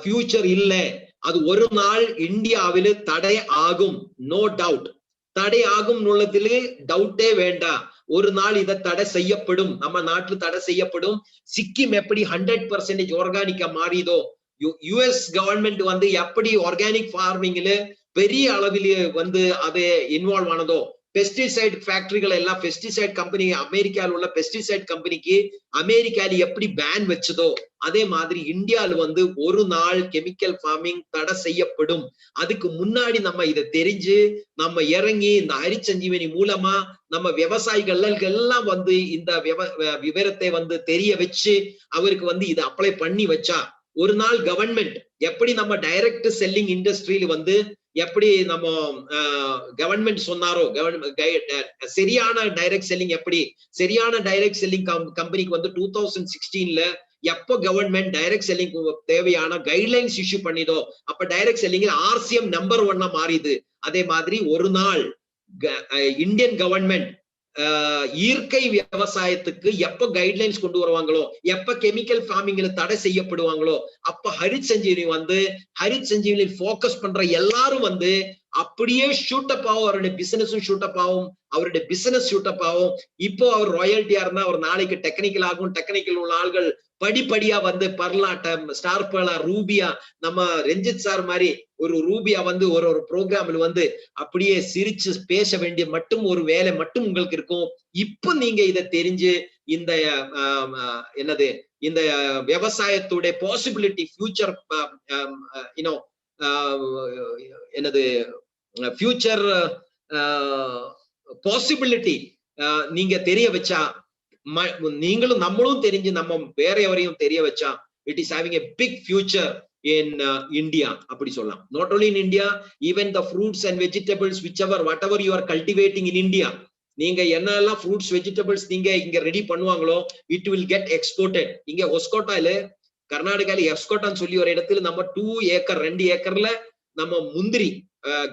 ஃபியூச்சர் இல்லை. அது ஒரு நாள் இந்தியாவில தடை ஆகும், நோ டவுட். தடை ஆகும் உள்ளதிலே டவுட்டே வேண்டாம். ஒரு நாள் இதை தடை செய்யப்படும், நம்ம நாட்டில் தடை செய்யப்படும். சிக்கிம் எப்படி 100% ஆர்கானிக்கா மாறிதோ, யுஎஸ் கவர்மெண்ட் வந்து எப்படி ஆர்கானிக் ஃபார்மிங்ல பெரிய அளவிலே வந்து அது இன்வால்வ் ஆனதோ, பெஸ்டிசைட் ஃபேக்டரிகள் எல்லாம் பெஸ்டிசைட் கம்பெனி, அமெரிக்கால உள்ள பெஸ்டிசைட் கம்பெனிக்கு அமெரிக்கால எப்படி பேன் வச்சதோ அதே மாதிரி இந்தியால வந்து ஒரு நாள் கெமிக்கல் ஃபார்மிங் தடை செய்யப்படும். அதுக்கு முன்னாடி நம்ம இதை தெரிஞ்சு நம்ம இறங்கி இந்த ஹரிசஞ்சீவனி மூலமா நம்ம விவசாயிகள் எல்லாம் வந்து இந்த விவரத்தை வந்து தெரிய வச்சு அவருக்கு வந்து இதை அப்ளை பண்ணி வச்சா ஒரு நாள் கவர்மெண்ட் எப்படி நம்ம டைரக்ட் செல்லிங் இண்டஸ்ட்ரியில வந்து எப்படி நம்ம கவர்மெண்ட் சொன்னாரோ சரியான டைரக்ட் செல்லிங் எப்படி சரியான டைரக்ட் செல்லிங் கம்பெனிக்கு வந்து 2016ல எப்போ கவர்மெண்ட் டைரக்ட் செல்லிங் தேவையான கைட்லைன்ஸ் இஷ்யூ பண்ணிதோ அப்ப டைரக்ட் செல்லிங் RCM நம்பர் 1 மாறிது. அதே மாதிரி ஒரு நாள் இந்தியன் கவர்மெண்ட் இயற்கை விவசாயத்துக்கு எப்ப கைட்லைன்ஸ் கொண்டு வருவாங்களோ, எப்ப கெமிக்கல் ஃபார்மிங்ல தடை செய்யப்படுவாங்களோ அப்ப ஹரித் சஞ்சீவனி போக்கஸ் பண்ற எல்லாரும் வந்து அப்படியே ஷூட் அப் ஆகும். அவருடைய பிசினஸும் ஷூட் அப் ஆகும், அவருடைய பிசினஸ் ஷூட் அப் ஆகும். இப்போ அவர் ராயல்ட்டியா இருந்தா அவர் நாளைக்கு டெக்னிக்கல் ஆகும். டெக்னிக்கல் உள்ள ஆள்கள் படிப்படியா வந்து பர்லாட்டம், ஸ்டார் பர்லா, ரூபியா, நம்ம ரஞ்சித் சார் மாதிரி ஒரு ரூபியா வந்து ஒரு ப்ரோக்ராம்ல வந்து அப்படியே சிரிச்சு பேச வேண்டிய மட்டும் ஒரு வேலை மட்டும் உங்களுக்கு இருக்கும். இப்ப நீங்க இதை தெரிஞ்சு இந்த என்னது இந்த விவசாயத்துடைய பாசிபிலிட்டி ஃபியூச்சர் என்னது ஃபியூச்சர் பாசிபிலிட்டி நீங்க தெரிய வச்சா நீங்களும் நம்மளும் தெரிஞ்சு நம்ம வேற எவரையும் தெரிய வச்சா it is having a big future in India அப்படி சொல்லலாம். Not only in India, even the fruits and vegetables whatever you are cultivating in India, நீங்க என்னெல்லாம் fruits vegetables நீங்க இங்க ரெடி பண்ணுவாங்களோ it will get exported. இங்க ஹொஸ்கோட்டால கர்நாடகால எஸ்கோட்டான்னு சொல்லி ஒரு இடத்துல நம்ம 2 ஏக்கர்ல நம்ம முந்திரி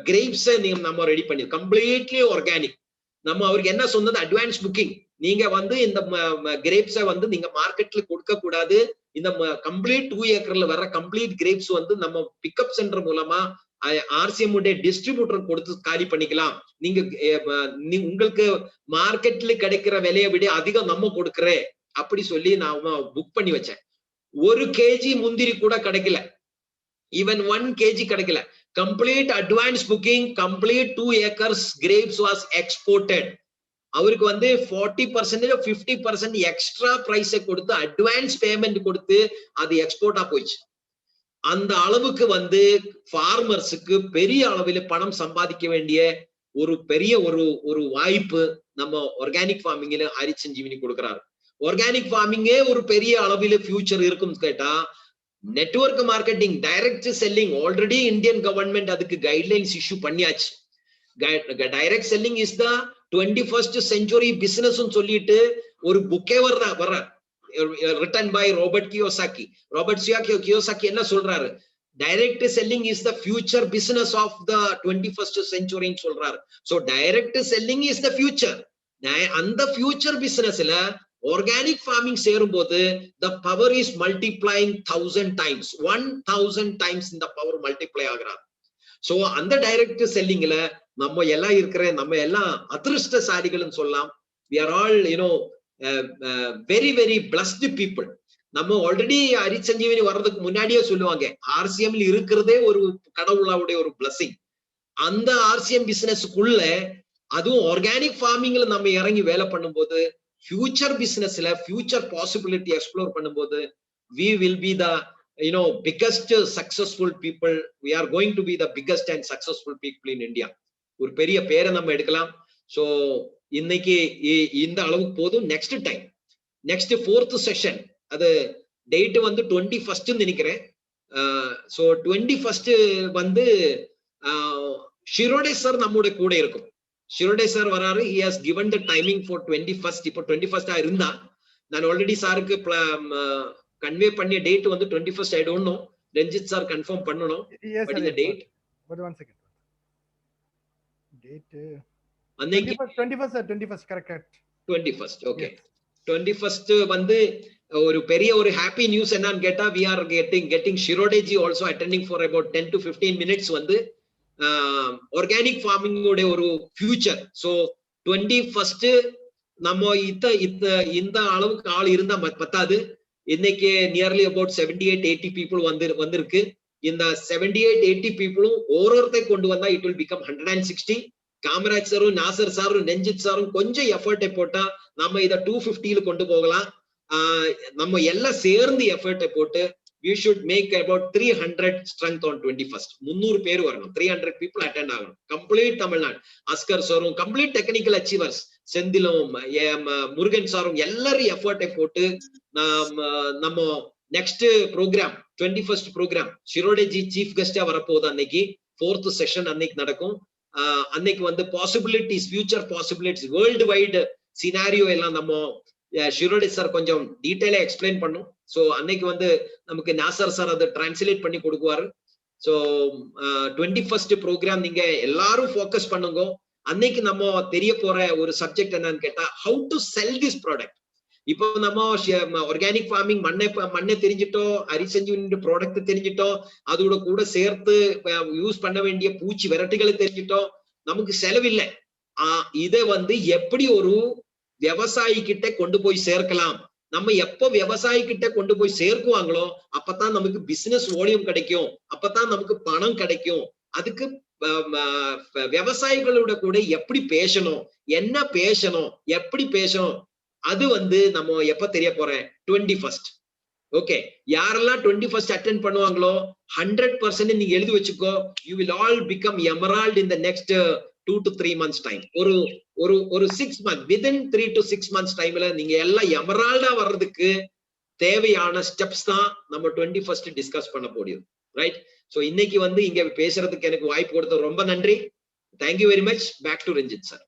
கிரேப்ஸ் நம்ம ரெடி பண்ணி கம்ப்ளீட்லி ஆர்கானிக். நம்ம அவருக்கு என்ன சொன்னது அட்வான்ஸ் புக்கிங். நீங்க வந்து இந்த கிரேப்ஸை வந்து நீங்க மார்க்கெட்ல கொடுக்க கூடாது. இந்த கம்ப்ளீட் 2 ஏக்கர்ல வர்ற கம்ப்ளீட் கிரேப்ஸ் வந்து நம்ம பிக்கப் சென்டர் மூலமா RCM உடைய டிஸ்ட்ரிபியூட்டர் கொடுத்து காலி பண்ணிக்கலாம். நீங்க உங்களுக்கு மார்க்கெட்ல கிடைக்கிற விலையை விட அதிகம் நம்ம கொடுக்குறேன் அப்படி சொல்லி நான் புக் பண்ணி வச்சேன். 1 kg முந்திரி கூட கிடைக்கல, ஈவன் 1 kg கிடைக்கல. Complete advance booking, complete 2 acres grapes was exported. அவருக்கு வந்து 40% 50% எக்ஸ்ட்ரா பிரைஸை கொடுத்து அட்வான்ஸ் பேமெண்ட் கொடுத்து அது எக்ஸ்போர்ட்டா போயிடுச்சு. அந்த அளவுக்கு வந்து ஃபார்மர்ஸுக்கு பெரிய அளவில் பணம் சம்பாதிக்க வேண்டிய ஒரு பெரிய ஒரு வாய்ப்பு நம்ம ஆர்கானிக் ஃபார்மிங்ல ஹரிசஞ்சீவனி கொடுக்கிறாரு. ஆர்கானிக் ஃபார்மிங்கே ஒரு பெரிய அளவில் ஃபியூச்சர் இருக்கும் கேட்டா network marketing, direct selling already Indian government அதுக்கு கைட்லைன்ஸ் இஷ்யூ பண்ணியாச்சு. Direct selling is the 21st century business சொல்லிட்டு ஒரு புக்கே வர்ற written by Robert Kiyosaki. என்ன சொல்றாரு? Direct selling is the future business of the 21st century சொல்றாரு. So direct selling is the future. அந்த ஃபியூச்சர் பிசினஸ்ல ஆர்கானிக் ஃபார்மிங் சேரும்போது the power is multiplying 1000 times, 1000 times இந்த பவர் மல்டிப்ளை ஆகுறாரு. So அந்த direct செல்லிங்ல நம்ம எல்லாம் இருக்கிற நம்ம எல்லாம் அதிர்ஷ்டசாலிகள்னு சொல்லலாம். we are all very very blessed people. நம்ம ஆல்ரெடி ஹரிசஞ்சீவனி வர்றதுக்கு முன்னாடியே சொல்லுவாங்க RCMல இருக்கிறதே ஒரு கடவுளுடைய ஒரு blessing. அந்த RCM பிசினஸ்க்குள்ள அதுவும் ஆர்கானிக் ஃபார்மிங்ல நம்ம இறங்கி வேலை பண்ணும்போது ஃபியூச்சர் பிசினஸ்ல ஃபியூச்சர் பாசிபிலிட்டி எக்ஸ்ப்ளோர் பண்ணும்போது we will be the biggest successful people. We are going to be the biggest and successful people in India. ஒரு பெரிய பேரை நம்ம எடுக்கலாம். சோ இன்னைக்கு இந்த அளவுக்கு போதும். Next time next 4th session அது டேட் வந்து 21st நினைக்கிறேன். சோ 21st வந்து ஷிரோடே சார் நம்மோட கூட இருக்கும். ஷிரோடே சார் வராரு. he has given the timing for 21st. இப்போ 21st இருந்தா நான் ஆல்ரெடி சாருக்கு கன்வே பண்ணிய டேட் வந்து 21st. I don't know. Ranjith sir confirm பண்ணனும். பட் இந்த டேட் but 1 second date அன்னைக்கு 21st correct 21st. Okay 21st வந்து ஒரு பெரிய ஒரு ஹாப்பி நியூஸ் என்னன்னு கேட்டா we are getting Shirodeji also attending for about 10 to 15 minutes வந்து ஆர்கானிக் ஃபார்மிங் உடைய ஒரு ஃபியூச்சர். சோ 21st நம்ம இந்த அளவுக்கு ஆள் இருந்தா பத்தாது. இன்னைக்கு நியர்லி அபவுட் 78-80 people வந்திருக்கு. இந்த 78-80 பீப்புளும் ஒருத்தரை கொண்டு வந்தா இட் வில் பிகம் 160. காமராஜ் சாரும் நாசர் சாரும் நெஞ்சித் சாரும் கொஞ்சம் எஃபர்ட்டை போட்டா நம்ம இதை 250 கொண்டு போகலாம். நம்ம எல்லாம் சேர்ந்து எஃபர்ட்டை போட்டு we should make about 300 strength on 21st. 300 பேர் வரணும், 300 people attend ஆகணும். கம்ப்ளீட் தமிழ்நாடு. அஸ்கர் சாரும் கம்ப்ளீட் டெக்னிக்கல் அச்சீவர்ஸ், செந்திலும் முருகன் சாரும் எல்லாரும் எஃபர்ட்டை போட்டு நம்ம next program 21st program Shirode ji chief கெஸ்டா வரப்போகுது. அன்னைக்கு 4th செஷன் அன்னைக்கு நடக்கும். அன்னைக்கு வந்து possibilities, future possibilities, world wide scenario எல்லாம் நம்ம ஷிரோடே சார் கொஞ்சம் டீட்டெயிலா எக்ஸ்பிளைன் பண்ணும். சோ அன்னைக்கு வந்து நமக்கு நாசர் சார் அதை டிரான்ஸ்லேட் பண்ணி கொடுக்குவாரு. சோ 21st ப்ரோக்ராம் நீங்க எல்லாரும் ஃபோக்கஸ் பண்ணுங்க. அன்னைக்கு நம்ம தெரிய போற ஒரு சப்ஜெக்ட் என்னன்னு கேட்டா, how to sell this product. இப்போ நம்ம ஆர்கானிக் ஃபார்மிங் மண்ணை தெரிஞ்சிட்டோம், அரிசஞ்சீவனி ப்ராடக்ட் தெரிஞ்சிட்டோம், அதோட கூட சேர்த்து யூஸ் பண்ண வேண்டிய பூச்சி வெரைட்டிகளை தெரிஞ்சிட்டோம். நமக்கு செலவில்லை. இதை வந்து எப்படி ஒரு விவசாயி கிட்ட கொண்டு போய் சேர்க்கலாம். நம்ம எப்போ விவசாயி கிட்ட கொண்டு போய் சேர்க்குவாங்களோ அப்பதான் நமக்கு பிசினஸ் வால்யூம் கிடைக்கும், அப்பதான் நமக்கு பணம் கிடைக்கும். அதுக்கு விவசாயிகளோட கூட எப்படி பேசணும், என்ன பேசணும், எப்படி பேசணும், அது வந்து நம்ம எப்ப தெரிய போறேன் 21st. ஓகே, யாரெல்லாம் 21st அட்டென்ட் பண்ணுவாங்களோ 100% நீங்க எழுதி வச்சுக்கோ, you will all become emerald in the next 2 to 3 months time. ஒரு 6 months, within 3 to 6 months டைம்ல நீங்க எல்லாம் எமரால்டா வர்றதுக்கு தேவையான ஸ்டெப்ஸ் தான் நம்ம 21st டிஸ்கஸ் பண்ண போறோம். ரைட்? சோ இன்னைக்கு வந்து இங்க பேசுறதுக்கு எனக்கு வாய்ப்பு கொடுத்த ரொம்ப நன்றி. Thank you very much. Back to Ranjith sir.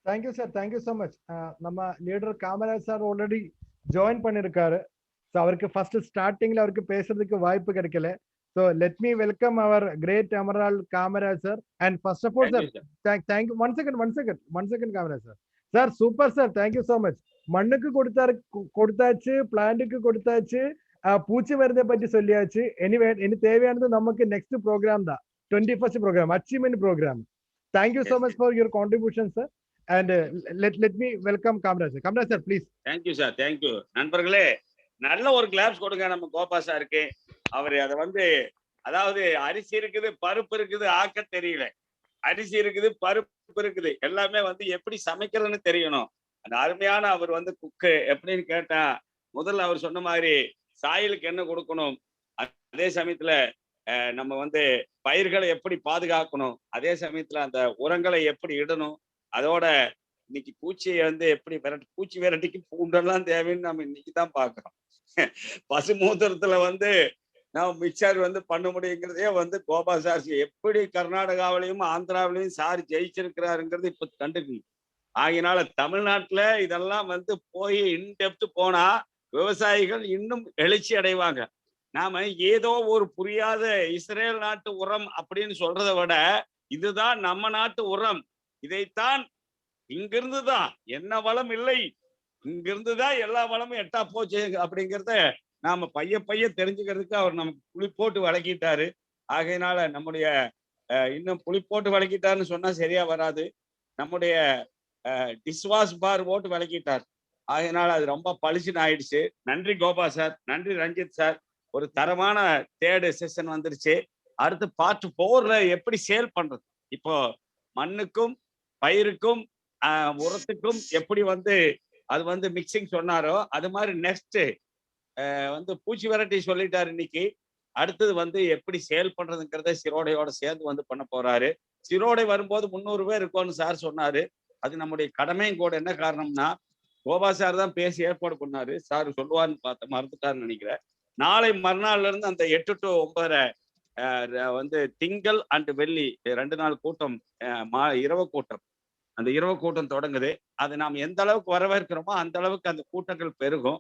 Thank you sir, thank you so much. நம்ம leader Kamaraj sir already join பண்ணிருக்காரு. ஸோ அவருக்கு ஃபர்ஸ்ட் ஸ்டார்டிங்ல அவருக்கு பேசுறதுக்கு வாய்ப்பு கிடைக்கல. So let me welcome our great Emerald Kamaraj sir. And first of all, thank you. One second, Kamaraj sir. Sir, super sir. Thank you so much. மண்ணுக்கு கொடுத்தாச்சு, பிளான்ட்டுக்கு கொடுத்தாச்சு, பூச்சி மருந்தை பற்றி சொல்லியாச்சு. எனிவே இனி தேவையானது நமக்கு நெக்ஸ்ட் ப்ரோக்ராம் தான், 21st programme, achievement programme. Thank you so much for your contribution, sir. And let me welcome Kamaraj sir. Kamaraj sir, please. Thank you sir. Thank you. நண்பர்களே, நல்ல ஒரு கிளாப்ஸ் கொடுங்க நம்ம கோபா சாருக்கு. அவரு அதை வந்து, அதாவது அரிசி இருக்குது, பருப்பு இருக்குது, ஆக்க தெரியல. அரிசி இருக்குது, பருப்பு இருக்குது, எல்லாமே வந்து எப்படி சமைக்கிறதுன்னு தெரியணும். அந்த அருமையான அவர் வந்து குக்கு. எப்படின்னு கேட்டா, முதல்ல அவர் சொன்ன மாதிரி சாயலுக்கு என்ன கொடுக்கணும், அதே சமயத்துல நம்ம வந்து பயிர்களை எப்படி பாதுகாக்கணும், அதே சமயத்துல அந்த உரங்களை எப்படி இடணும், அதோட இன்னைக்கு பூச்சியை வந்து எப்படி பூச்சி விரட்டிக்கு பூண்டெல்லாம் தேவைன்னு நம்ம இன்னைக்கு தான் பாக்குறோம். பசு மூத்திரத்துல வந்து நம்ம மிக்சர் வந்து பண்ண முடியுங்கிறதே வந்து கோபா சார் எப்படி கர்நாடகாவிலையும் ஆந்திராவிலையும் சார் ஜெயிச்சிருக்கிறாருங்கிறது இப்ப கண்டுக்கணும். ஆகினால தமிழ்நாட்டுல இதெல்லாம் வந்து போய் இன்டெப்த் போனா விவசாயிகள் இன்னும் எழுச்சி அடைவாங்க. நாம ஏதோ ஒரு புரியாத இஸ்ரேல் நாட்டு உரம் அப்படின்னு சொல்றதை விட இதுதான் நம்ம நாட்டு உரம், இதைத்தான் இங்கிருந்துதான் என்ன வளம் இல்லை, இங்கிருந்துதான் எல்லா வளமும் எட்டா போச்சு அப்படிங்கிறத நாம பைய தெரிஞ்சுக்கிறதுக்கு அவர் நமக்கு புளி போட்டு வழக்கிட்டாரு. ஆகையினால நம்முடைய இன்னும் புளி போட்டு வழக்கிட்டாருன்னு சொன்னா சரியா வராது, நம்முடைய டிஷ்வாஷ் பார் போட்டு விளக்கிட்டார். ஆகையினால அது ரொம்ப பளிச்சுன்னு ஆயிடுச்சு. நன்றி கோபா சார், நன்றி ரஞ்சித் சார். ஒரு தரமான 3rd செஷன் வந்துருச்சு. அடுத்து பார்ட் 4ல எப்படி சேல் பண்றது, இப்போ மண்ணுக்கும் பயிருக்கும் உரத்துக்கும் எப்படி வந்து அது வந்து மிக்சிங் சொன்னாரோ அது மாதிரி நெக்ஸ்ட் வந்து பூச்சி வெரைட்டி சொல்லிட்டாரு இன்னைக்கு. அடுத்தது வந்து எப்படி சேல் பண்றதுங்கிறத சிரோடையோட சேர்ந்து வந்து பண்ண போறாரு. சிரோடை வரும்போது 300 பேர் இருக்கும்னு சார் சொன்னாரு. அது நம்முடைய கடமையும் கூட. என்ன காரணம்னா கோபா சார் தான் பேசி ஏற்பாடு பண்ணாரு. சார் சொல்லுவாருன்னு பார்த்த மறந்துட்டாருன்னு நினைக்கிறேன். நாளை மறுநாள்ல இருந்து அந்த 8 to 9 வந்து திங்கள் அண்ட் வெள்ளி 2 நாள் கூட்டம், இரவு கூட்டம், அந்த இரவு கூட்டம் தொடங்குது. அது நாம் எந்த அளவுக்கு வரவேற்கிறோமோ அந்த அளவுக்கு அந்த கூட்டங்கள் பெருகும்.